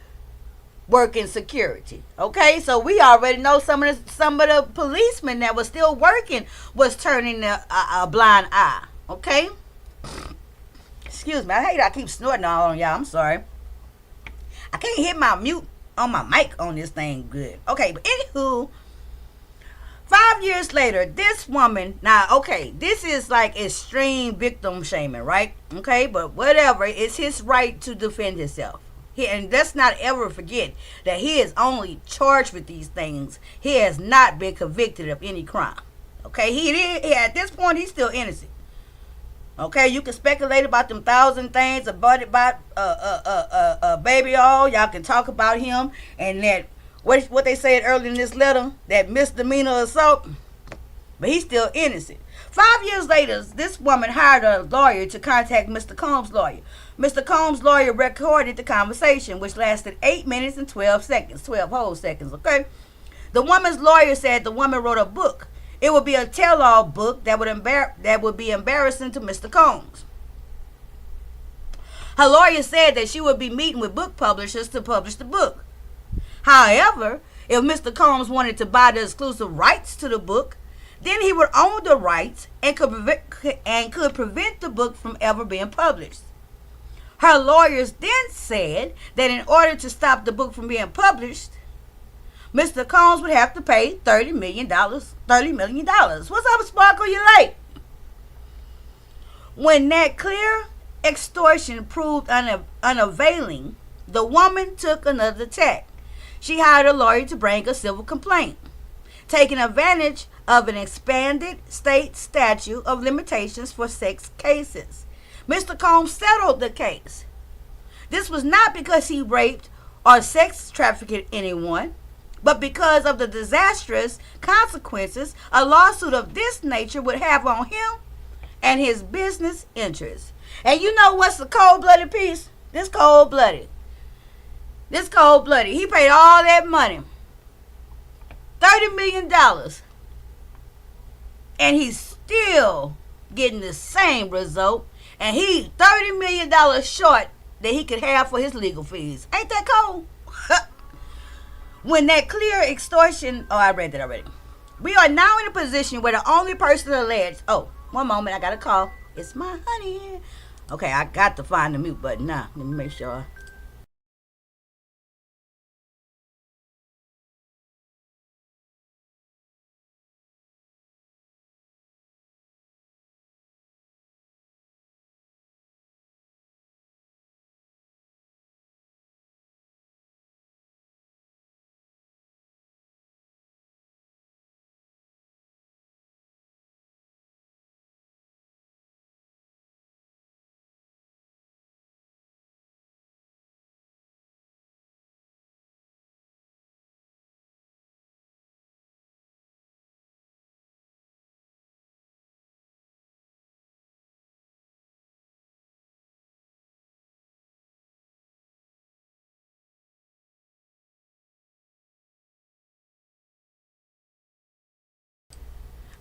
working security. Okay, so we already know some of the policemen that was still working was turning a blind eye. Okay, excuse me. I hate I keep snorting all on y'all. I'm sorry. I can't hit my mute on my mic on this thing good. Okay, but anywho. 5 years later, this woman, now, okay, this is like extreme victim shaming, right? Okay, but whatever, it's his right to defend himself. And let's not ever forget that he is only charged with these things. He has not been convicted of any crime. Okay, at this point, he's still innocent. Okay, you can speculate about them thousand things about baby all. Y'all can talk about him and that. What they said earlier in this letter, that misdemeanor assault, but he's still innocent. 5 years later, this woman hired a lawyer to contact Mr. Combs' lawyer. Mr. Combs' lawyer recorded the conversation, which lasted 8 minutes and 12 seconds, 12 whole seconds, okay? The woman's lawyer said the woman wrote a book. It would be a tell-all book that would be embarrassing to Mr. Combs. Her lawyer said that she would be meeting with book publishers to publish the book. However, if Mr. Combs wanted to buy the exclusive rights to the book, then he would own the rights and could prevent the book from ever being published. Her lawyers then said that in order to stop the book from being published, Mr. Combs would have to pay $30 million. What's up, Sparkle? You late? When that clear extortion proved unavailing, the woman took another tack. She hired a lawyer to bring a civil complaint, taking advantage of an expanded state statute of limitations for sex cases. Mr. Combs settled the case. This was not because he raped or sex trafficked anyone, but because of the disastrous consequences a lawsuit of this nature would have on him and his business interests. And you know what's the cold-blooded piece? This cold-blooded. He paid all that money. $30 million. And he's still getting the same result. And he's $30 million short that he could have for his legal fees. Ain't that cold? When that clear extortion... Oh, I read that already. We are now in a position where the only person alleged... Oh, one moment. I got a call. It's my honey. Okay, I got to find the mute button now. Let me make sure...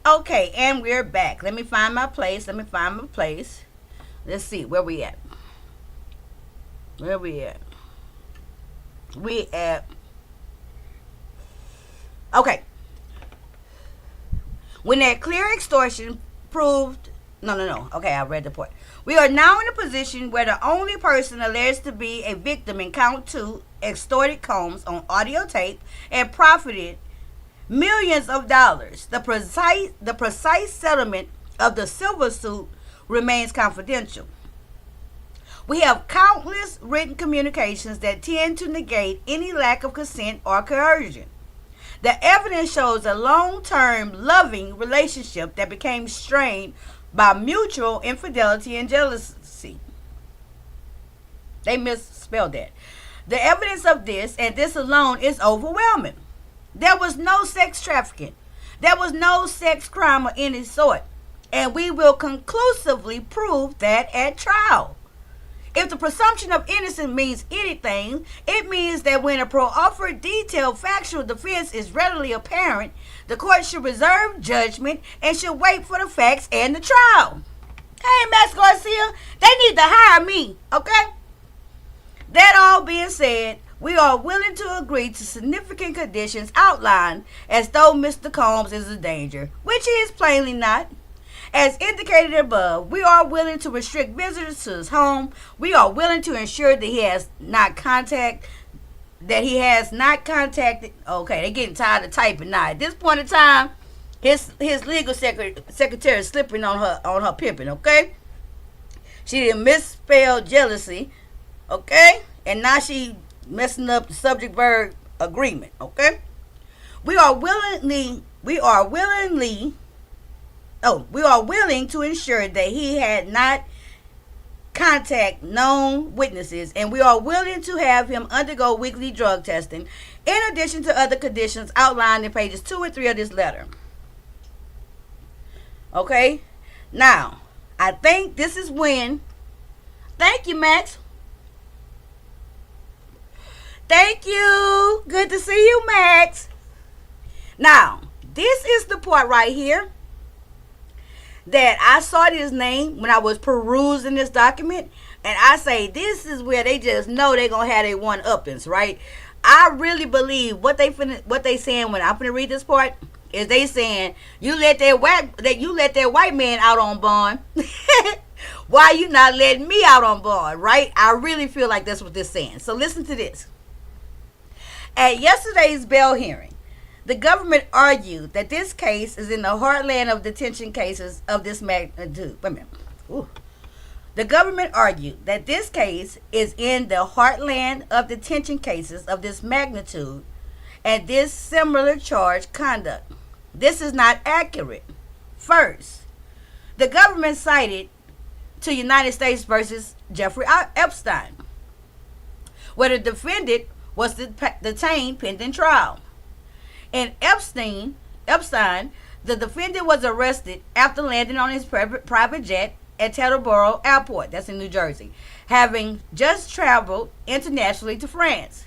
Okay, and we're back. Let me find my place. Let's see, where we at? Okay. When that clear extortion proved... No. Okay, I read the point. We are now in a position where the only person alleged to be a victim in count 2 extorted Combs on audio tape and profited millions of dollars. The precise settlement of the civil suit remains confidential. We have countless written communications that tend to negate any lack of consent or coercion. The evidence shows a long-term loving relationship that became strained by mutual infidelity and jealousy. They misspelled that. The evidence of this, and this alone, is overwhelming. There was no sex trafficking. There was no sex crime of any sort. And we will conclusively prove that at trial. If the presumption of innocence means anything, it means that when a proffered detailed factual defense is readily apparent, the court should reserve judgment and should wait for the facts and the trial. Hey, Max Garcia, they need to hire me, okay? That all being said, we are willing to agree to significant conditions outlined as though Mr. Combs is a danger, which he is plainly not. As indicated above, we are willing to restrict visitors to his home. We are willing to ensure that he has not contacted. Okay, they're getting tired of typing now. At this point in time, his legal secretary is slipping on her pimping. Okay, she didn't misspell jealousy. Okay, and now she messing up the subject verb agreement. Okay, we are willing to ensure that he had not contact known witnesses, and we are willing to have him undergo weekly drug testing, in addition to other conditions outlined in pages 2 and 3 of this letter. Okay? Now, I think this is when... Thank you, Max. Thank you. Good to see you, Max. Now, this is the part right here that I saw this name when I was perusing this document, and I say this is where they just know they're gonna have their one-uppings, right? I really believe what they saying when I'm gonna read this part is they saying you let that white man out on bond. Why you not letting me out on bond, right? I really feel like that's what they're saying. So listen to this. At yesterday's bail hearing, the government argued that this case is in the heartland of detention cases of this magnitude. Wait a minute. Ooh. The government argued that this case is in the heartland of detention cases of this magnitude and this similar charged conduct. This is not accurate. First, the government cited to United States versus Jeffrey Epstein, where the defendant was detained pending trial. In Epstein, the defendant was arrested after landing on his private jet at Teterboro Airport, that's in New Jersey, having just traveled internationally to France.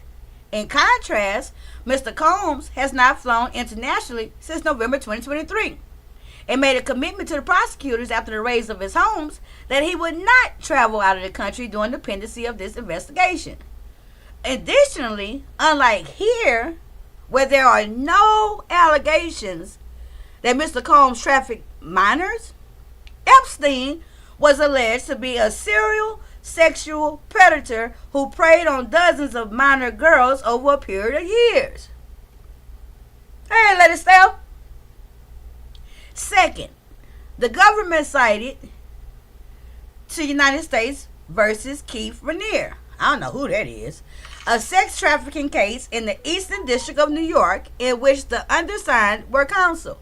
In contrast, Mr. Combs has not flown internationally since November 2023 and made a commitment to the prosecutors after the raise of his homes that he would not travel out of the country during the pendency of this investigation. Additionally, unlike here, where there are no allegations that Mr. Combs trafficked minors, Epstein was alleged to be a serial sexual predator who preyed on dozens of minor girls over a period of years. Hey, let it stay. Second, the government cited to United States versus Keith Raniere. I don't know who that is. A sex trafficking case in the Eastern District of New York in which the undersigned were counsel.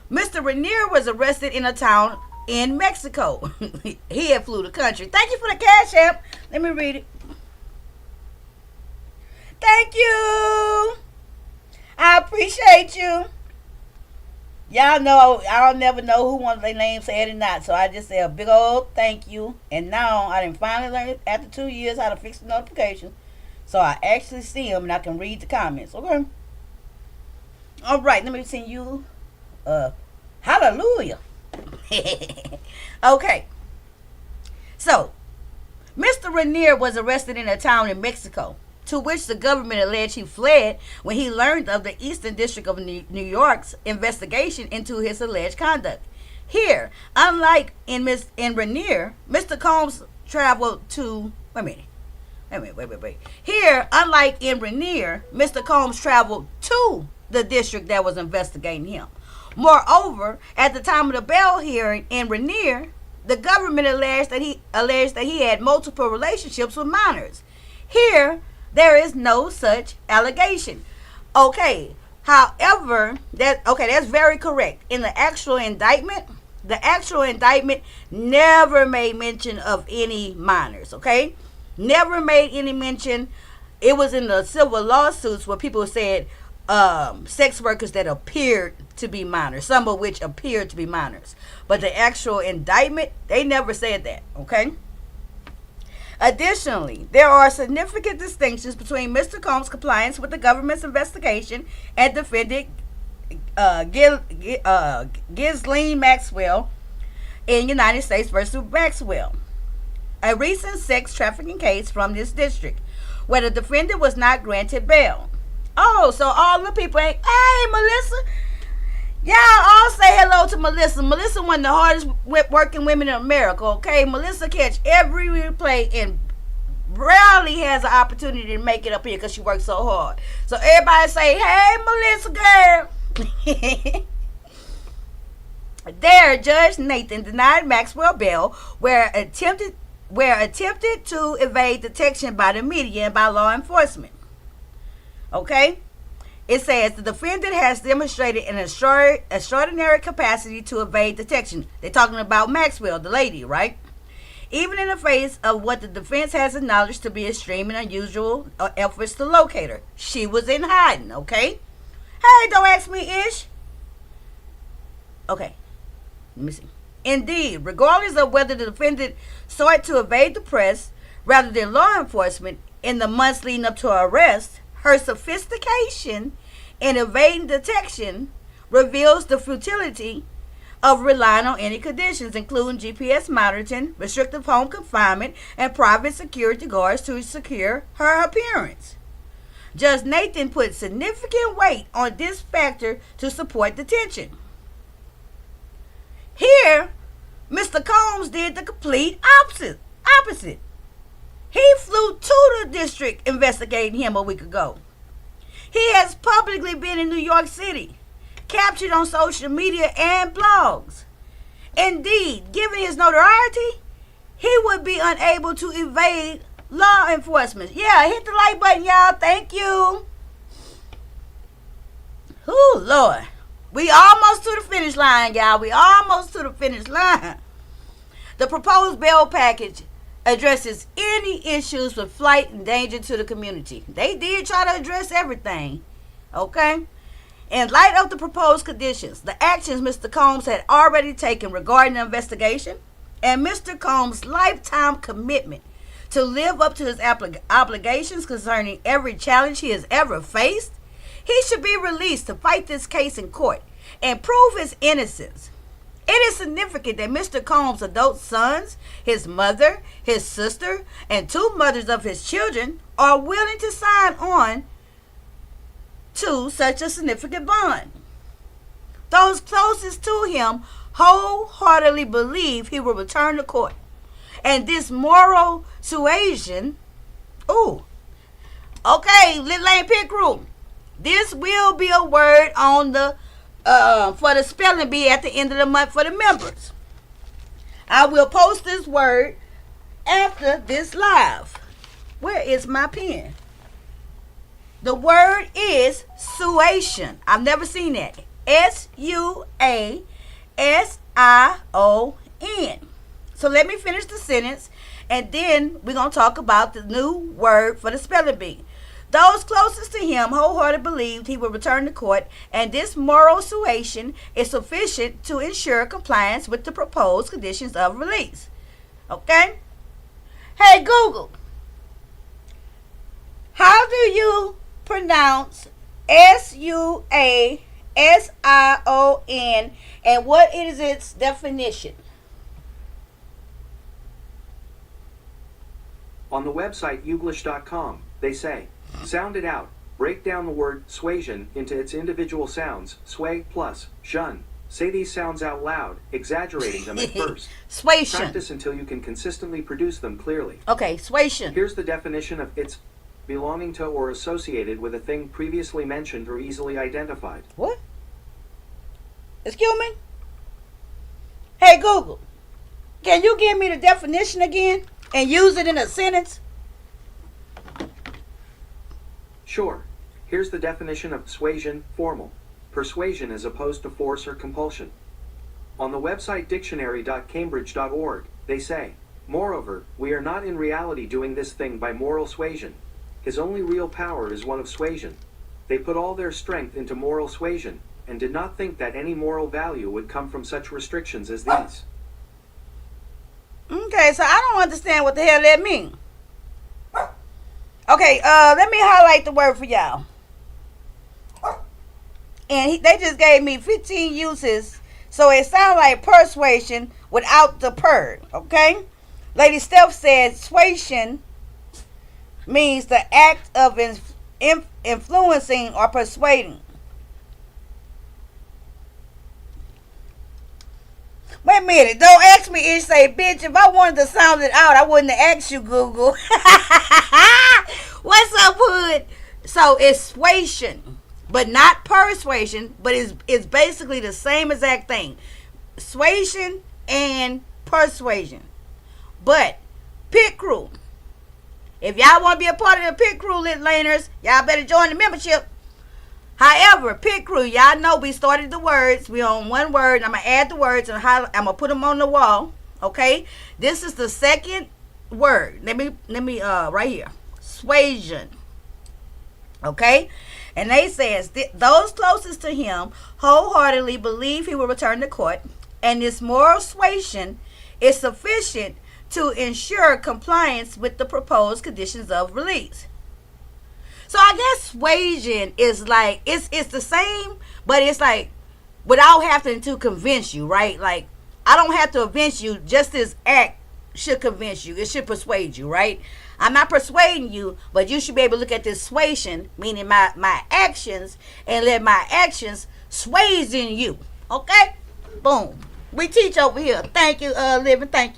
Mr. Raniere was arrested in a town in Mexico. He had flew the country. Thank you for the cash app. Let me read it. Thank you. I appreciate you. Y'all know I'll never know who wants their name said or not, so I just say a big old thank you. And now I done finally learned after 2 years how to fix the notification, so I actually see them and I can read the comments. Okay. All right. Let me send you. Hallelujah. Okay. So, Mr. Raniere was arrested in a town in Mexico, to which the government alleged he fled when he learned of the Eastern District of New York's investigation into his alleged conduct. Here, unlike in Raniere, Mr. Combs traveled to... Wait. Here, unlike in Raniere, Mr. Combs traveled to the district that was investigating him. Moreover, at the time of the bail hearing in Raniere, the government alleged that he had multiple relationships with minors. Here, there is no such allegation. Okay. However, that's very correct. In the actual indictment never made mention of any minors. Okay, never made any mention. It was in the civil lawsuits where people said sex workers that appeared to be minors, some of which appeared to be minors. But the actual indictment, they never said that, okay? Additionally, there are significant distinctions between Mr. Combs' compliance with the government's investigation and defendant Ghislaine Maxwell in United States versus Maxwell, a recent sex trafficking case from this district, where the defendant was not granted bail. Oh, so all the people ain't, hey, Melissa. Y'all all say hello to Melissa. Melissa, one of the hardest working women in America, okay? Melissa catch every replay and rarely has an opportunity to make it up here because she works so hard. So everybody say, hey, Melissa, girl. There, Judge Nathan denied Maxwell bail where attempted to evade detection by the media and by law enforcement. Okay? It says the defendant has demonstrated an extraordinary capacity to evade detection. They're talking about Maxwell, the lady, right? Even in the face of what the defense has acknowledged to be extreme and unusual efforts to locate her. She was in hiding, okay? Hey, don't ask me, Ish. Okay, let me see. Indeed, regardless of whether the defendant sought to evade the press rather than law enforcement in the months leading up to her arrest, her sophistication in evading detection reveals the futility of relying on any conditions, including GPS monitoring, restrictive home confinement, and private security guards to secure her appearance. Judge Nathan put significant weight on this factor to support detention. Here, Mr. Combs did the complete opposite. He flew to the district investigating him a week ago. He has publicly been in New York City, captured on social media and blogs. Indeed, given his notoriety, he would be unable to evade law enforcement. Yeah, hit the like button, y'all. Thank you. Ooh, Lord. We almost to the finish line, y'all. We almost to the finish line. The proposed bail package addresses any issues with flight and danger to the community. They did try to address everything, okay? In light of the proposed conditions, the actions Mr. Combs had already taken regarding the investigation, and Mr. Combs' lifetime commitment to live up to his obligations concerning every challenge he has ever faced, he should be released to fight this case in court and prove his innocence. It is significant that Mr. Combs' adult sons, his mother, his sister, and two mothers of his children are willing to sign on to such a significant bond. Those closest to him wholeheartedly believe he will return to court. And this moral suasion, Little Lane Pick Room. This will be a word on the for the spelling bee at the end of the month for the members. I will post this word after this live. Where is my pen? The word is suasion. I've never seen that. SUASION. So let me finish the sentence, and then we're going to talk about the new word for the spelling bee. Those closest to him wholeheartedly believed he would return to court, and this moral suasion is sufficient to ensure compliance with the proposed conditions of release. Okay? Hey, Google. How do you pronounce SUASION, and what is its definition? On the website youglish.com, they say, sound it out. Break down the word suasion into its individual sounds, sway plus shun. Say these sounds out loud, exaggerating them at first. Suasion. Practice until you can consistently produce them clearly. Okay, suasion. Here's the definition of it's belonging to or associated with a thing previously mentioned or easily identified. What? Excuse me? Hey, Google. Can you give me the definition again and use it in a sentence? Sure. Here's the definition of persuasion, formal. Persuasion as opposed to force or compulsion. On the website dictionary.cambridge.org, they say, moreover, we are not in reality doing this thing by moral suasion. His only real power is one of suasion. They put all their strength into moral suasion, and did not think that any moral value would come from such restrictions as these. Okay, so I don't understand what the hell that means. Okay, let me highlight the word for y'all. And they just gave me 15 uses, so it sounds like persuasion without the per, okay? Lady Steph said suasion means the act of influencing or persuading. Wait a minute, don't ask me. It say, bitch, if I wanted to sound it out, I wouldn't have asked you, Google. What's up, hood? So it's suasion, but not persuasion, but it's basically the same exact thing. Suasion and persuasion. But pit crew, if y'all want to be a part of the pit crew, lit laners, y'all better join the membership. However, pit crew, y'all know we started the words. We on one word. I'm going to add the words and I'm going to put them on the wall. Okay? This is the second word. Let me right here. Suasion. Okay? And they says, those closest to him wholeheartedly believe he will return to court, and this moral suasion is sufficient to ensure compliance with the proposed conditions of release. So I guess suasion is like, it's the same, but it's like without having to convince you, right? Like, I don't have to convince you. Just this act should convince you. It should persuade you, right? I'm not persuading you, but you should be able to look at this suasion, meaning my actions, and let my actions sways in you. Okay? Boom. We teach over here. Thank you, Living. Thank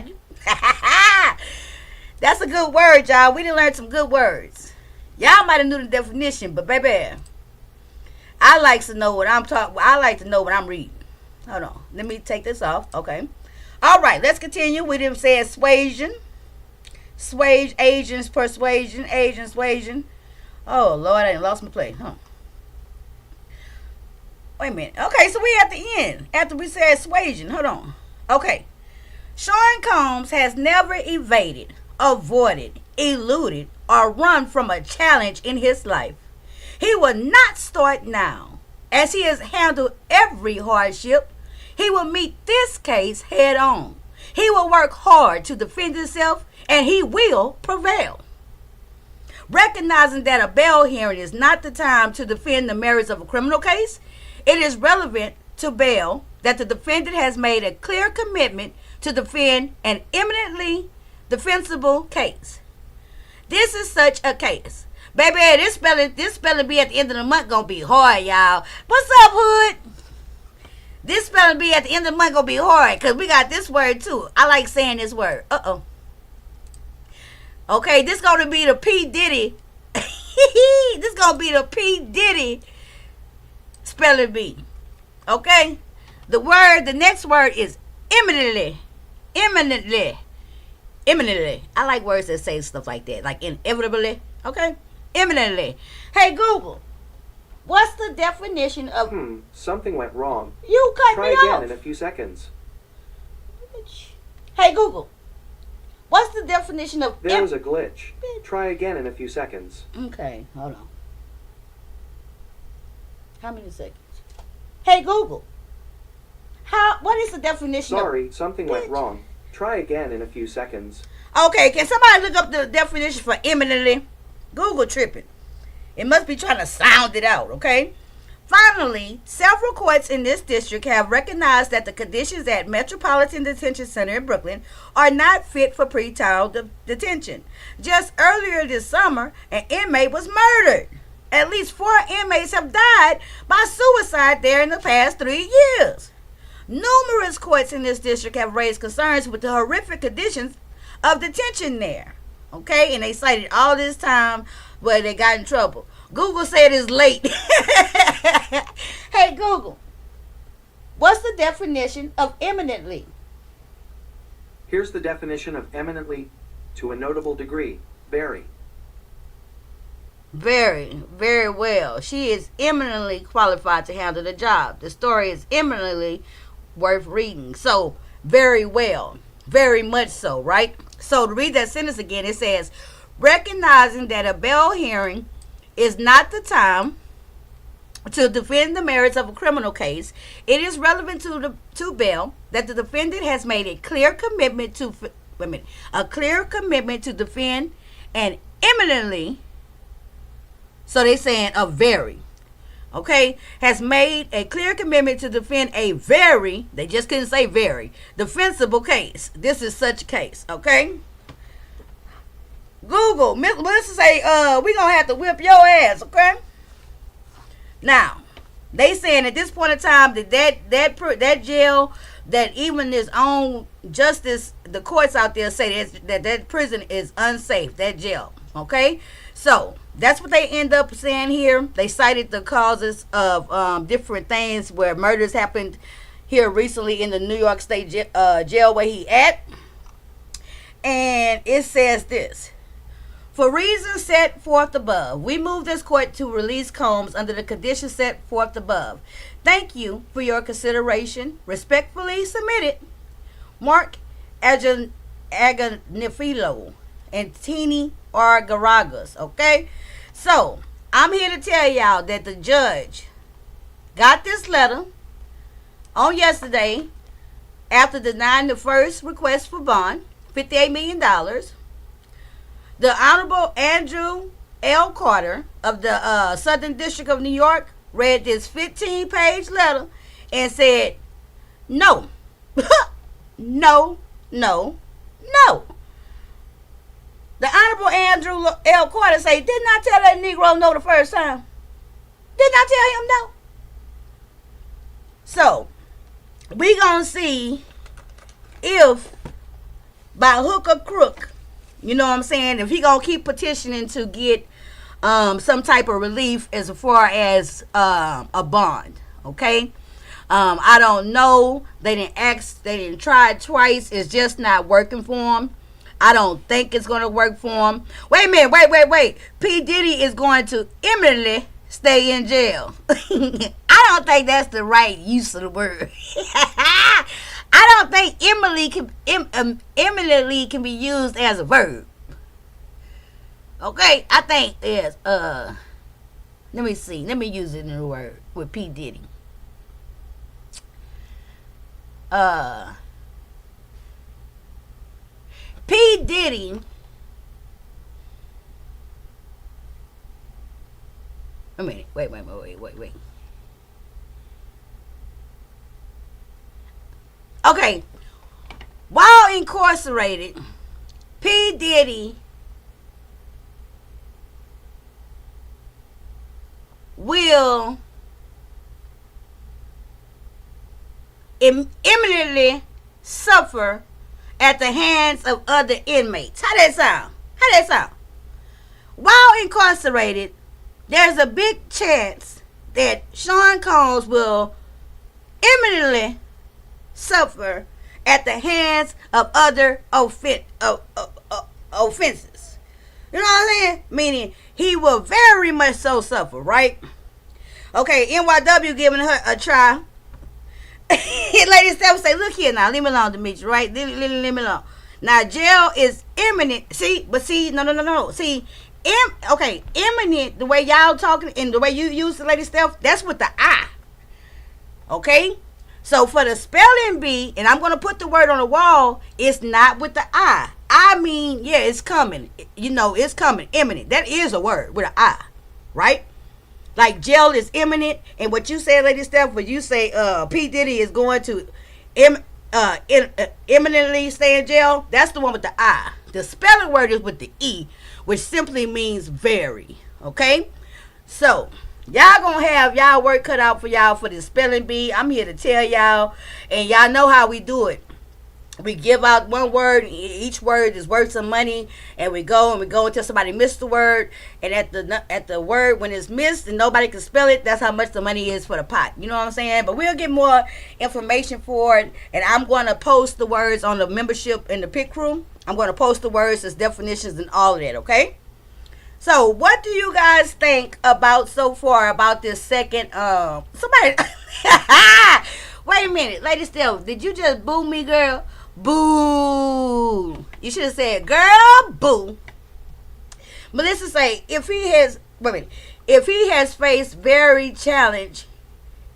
you. That's a good word, y'all. We done learned some good words. Y'all might have knew the definition, but baby, I like to know what I'm talking. I like to know what I'm reading. Hold on. Let me take this off. Okay. All right. Let's continue. We didn't say suasion. Swage, agents, persuasion, agent, suasion. Oh, Lord, I lost my place. Huh. Wait a minute. Okay, so we at the end. After we said suasion. Hold on. Okay. Sean Combs has never evaded, avoided, eluded, or run from a challenge in his life. He will not start now. As he has handled every hardship, he will meet this case head on. He will work hard to defend himself, and he will prevail. Recognizing that a bail hearing is not the time to defend the merits of a criminal case, it is relevant to bail that the defendant has made a clear commitment to defend an eminently defensible case. This is such a case. Baby, this spelling bee at the end of the month gonna be hard, y'all. What's up, hood? This spelling bee at the end of the month gonna be hard, because we got this word too. I like saying this word. Okay, this gonna be the P. Diddy. This gonna be the P. Diddy spelling bee. Okay? The next word is eminently. Eminently. Eminently. I like words that say stuff like that. Like inevitably. Okay? Eminently. Hey, Google. What's the definition of... Something went wrong. You cut Try me again off. in a few seconds. Hey, Google. What's the definition of... There was a glitch. Try again in a few seconds. Okay, hold on. How many seconds? Hey, Google. What is the definition Sorry, of... something went wrong. Try again in a few seconds. Okay, can somebody look up the definition for eminently? Google tripping. It must be trying to sound it out, okay? Finally, several courts in this district have recognized that the conditions at Metropolitan Detention Center in Brooklyn are not fit for pretrial detention. Just earlier this summer, an inmate was murdered. At least 4 inmates have died by suicide there in the past 3 years. Numerous courts in this district have raised concerns with the horrific conditions of detention there. Okay, and they cited all this time where they got in trouble. Google said it's late. Hey, Google, what's the definition of eminently? Here's the definition of eminently: to a notable degree, very. Very, very well. She is eminently qualified to handle the job. The story is eminently worth reading. So, very well. Very much so, right? So, to read that sentence again, it says, recognizing that a bail hearing is not the time to defend the merits of a criminal case, it is relevant to bail that the defendant has made a clear commitment to defend an eminently. So they're saying a very, okay, has made a clear commitment to defend a very, they just couldn't say very, defensible case. This is such a case, okay? Google, Melissa say, we gonna have to whip your ass, okay? Now, they saying at this point in time that jail, that even his own justice, the courts out there say that prison is unsafe, that jail, okay? So, that's what they end up saying here. They cited the causes of different things where murders happened here recently in the New York State jail where he at. And it says this. For reasons set forth above, we move this court to release Combs under the conditions set forth above. Thank you for your consideration. Respectfully submitted, Mark Aganifilo and Tini R. Garagas, okay? So, I'm here to tell y'all that the judge got this letter on yesterday after denying the first request for bond, $58 million. The Honorable Andrew L. Carter of the Southern District of New York read this 15-page letter and said, no, no, no, no. The Honorable Andrew L. Carter say, didn't I tell that Negro no the first time? Didn't I tell him no? So, we gonna see if by hook or crook, you know what I'm saying, if he gonna keep petitioning to get some type of relief as far as a bond, okay? I don't know. They didn't try it twice. It's just not working for him. I don't think it's going to work for him. Wait a minute. Wait. P. Diddy is going to imminently stay in jail. I don't think that's the right use of the word. I don't think imminently can be used as a verb. Okay? I think there's, let me see. Let me use it in a word with P. Diddy. P. Diddy a minute. Wait. Okay. While incarcerated, P. Diddy will imminently suffer at the hands of other inmates. How that sound? While incarcerated, there's a big chance that Sean Combs will imminently suffer at the hands of other offenses. You know what I'm saying? Meaning he will very much so suffer, right? Okay, NYW giving her a try. Lady Steph say, look here now, leave me alone, Demetri, right? Leave me alone. Now, jail is imminent. No. See, imminent, the way y'all talking and the way you use the Lady Steph, that's with the I. Okay? So, for the spelling bee, and I'm going to put the word on the wall, it's not with the I. I mean, yeah, it's coming. You know, it's coming. Imminent. That is a word with an I. Right? Like jail is imminent, and what you say, Lady Steph, when you say P. Diddy is going to imminently stay in jail, that's the one with the I. The spelling word is with the E, which simply means very. Okay? So, y'all gonna have y'all work cut out for y'all for the spelling bee. I'm here to tell y'all, and y'all know how we do it. We give out one word. Each word is worth some money, and we go until somebody missed the word. And at the word when it's missed and nobody can spell it, that's how much the money is for the pot. You know what I'm saying? But we'll get more information for it, and I'm going to post the words on the membership in the pick room. I'm going to post the words as definitions and all of that. Okay. So, what do you guys think about so far about this second? Somebody, wait a minute, Lady Steph, did you just boo me, girl? Boo! You should have said, "Girl, boo." Melissa say, if he has faced very challenge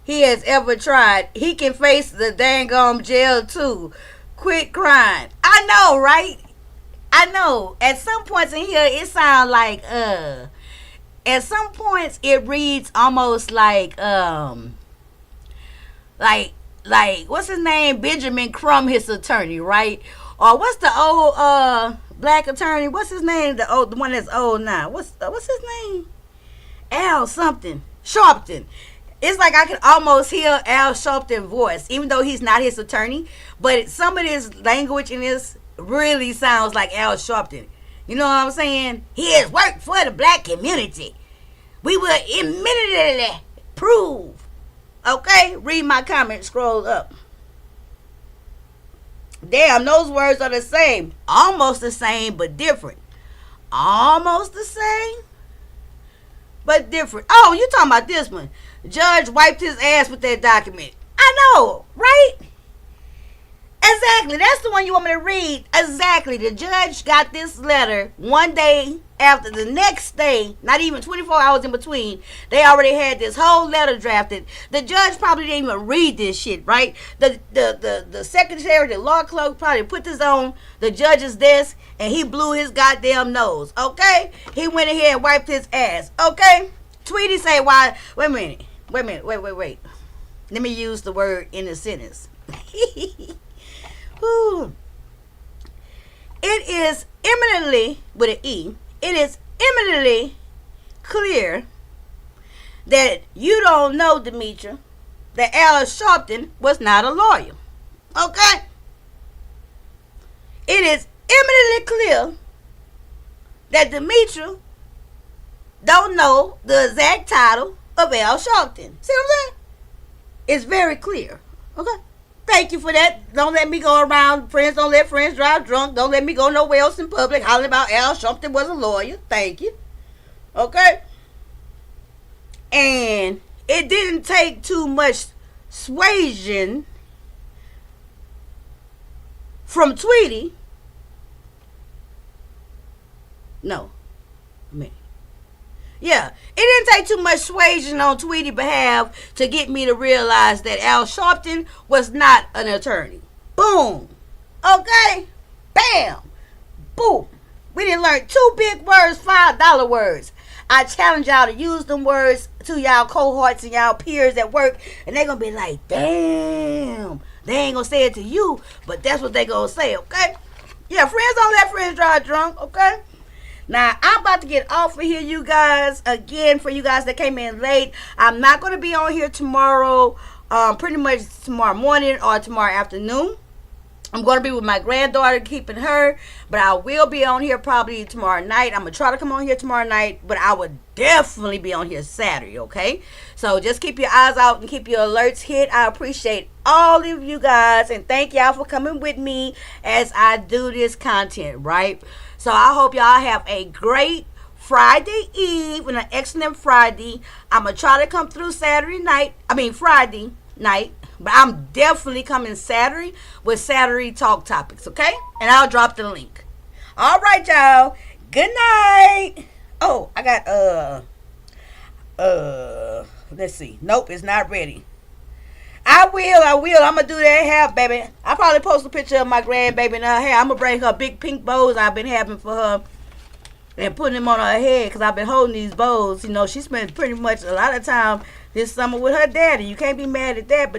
he has ever tried, he can face the dang jail too. Quit crying. I know, right? I know. At some points in here, it sounds like At some points, it reads almost like what's his name, Benjamin Crumb, his attorney, right? Or what's the old black attorney, what's his name, the one that's old now, what's his name, Al something Sharpton. It's like I can almost hear Al Sharpton's voice, even though he's not his attorney, but some of his language in this really sounds like Al Sharpton. You know what I'm saying? He has worked for the black community. We will immediately prove. Okay, read my comment, scroll up. Damn, those words are the same. Almost the same, but different. Almost the same, but different. Oh, you talking about this one. Judge wiped his ass with that document. I know, right? Exactly. That's the one you want me to read. Exactly. The judge got this letter one day after the next day, not even 24 hours in between. They already had this whole letter drafted. The judge probably didn't even read this shit, right? The secretary, the law clerk probably put this on the judge's desk and he blew his goddamn nose, okay? He went ahead and wiped his ass, okay? Tweety say, why? Wait a minute. Let me use the word in a sentence. Ooh. It is eminently, with an E, it is eminently clear that you don't know, Demetra, that Al Sharpton was not a lawyer. Okay? It is eminently clear that Demetra don't know the exact title of Al Sharpton. See what I'm saying? It's very clear. Okay? Thank you for that. Don't let me go around. Friends don't let friends drive drunk. Don't let me go nowhere else in public hollering about Al Sharpton was a lawyer. Thank you. Okay? And it didn't take too much suasion from Tweety. No. Yeah, it didn't take too much suasion on Tweety's behalf to get me to realize that Al Sharpton was not an attorney. Boom. Okay? Bam. Boom. We didn't learn 2 big words, $5 words. I challenge y'all to use them words to y'all cohorts and y'all peers at work, and they're going to be like, damn. They ain't going to say it to you, but that's what they going to say, okay? Yeah, friends don't let friends drive drunk, okay? Now, I'm about to get off of here, you guys. Again, for you guys that came in late, I'm not going to be on here tomorrow, pretty much tomorrow morning or tomorrow afternoon. I'm going to be with my granddaughter, keeping her, but I will be on here probably tomorrow night. I'm going to try to come on here tomorrow night, but I would definitely be on here Saturday, okay? So just keep your eyes out and keep your alerts hit. I appreciate all of you guys, and thank y'all for coming with me as I do this content, right? So I hope y'all have a great Friday Eve and an excellent Friday. I'm going to try to come through Friday night. But I'm definitely coming Saturday with Saturday talk topics, okay? And I'll drop the link. All right, y'all. Good night. Oh, I got, let's see. Nope, it's not ready. I will. I'm going to do that hair, baby. I'll probably post a picture of my grandbaby in her hair. I'm going to bring her big pink bows I've been having for her and putting them on her head because I've been holding these bows. You know, she spent pretty much a lot of time this summer with her daddy. You can't be mad at that, but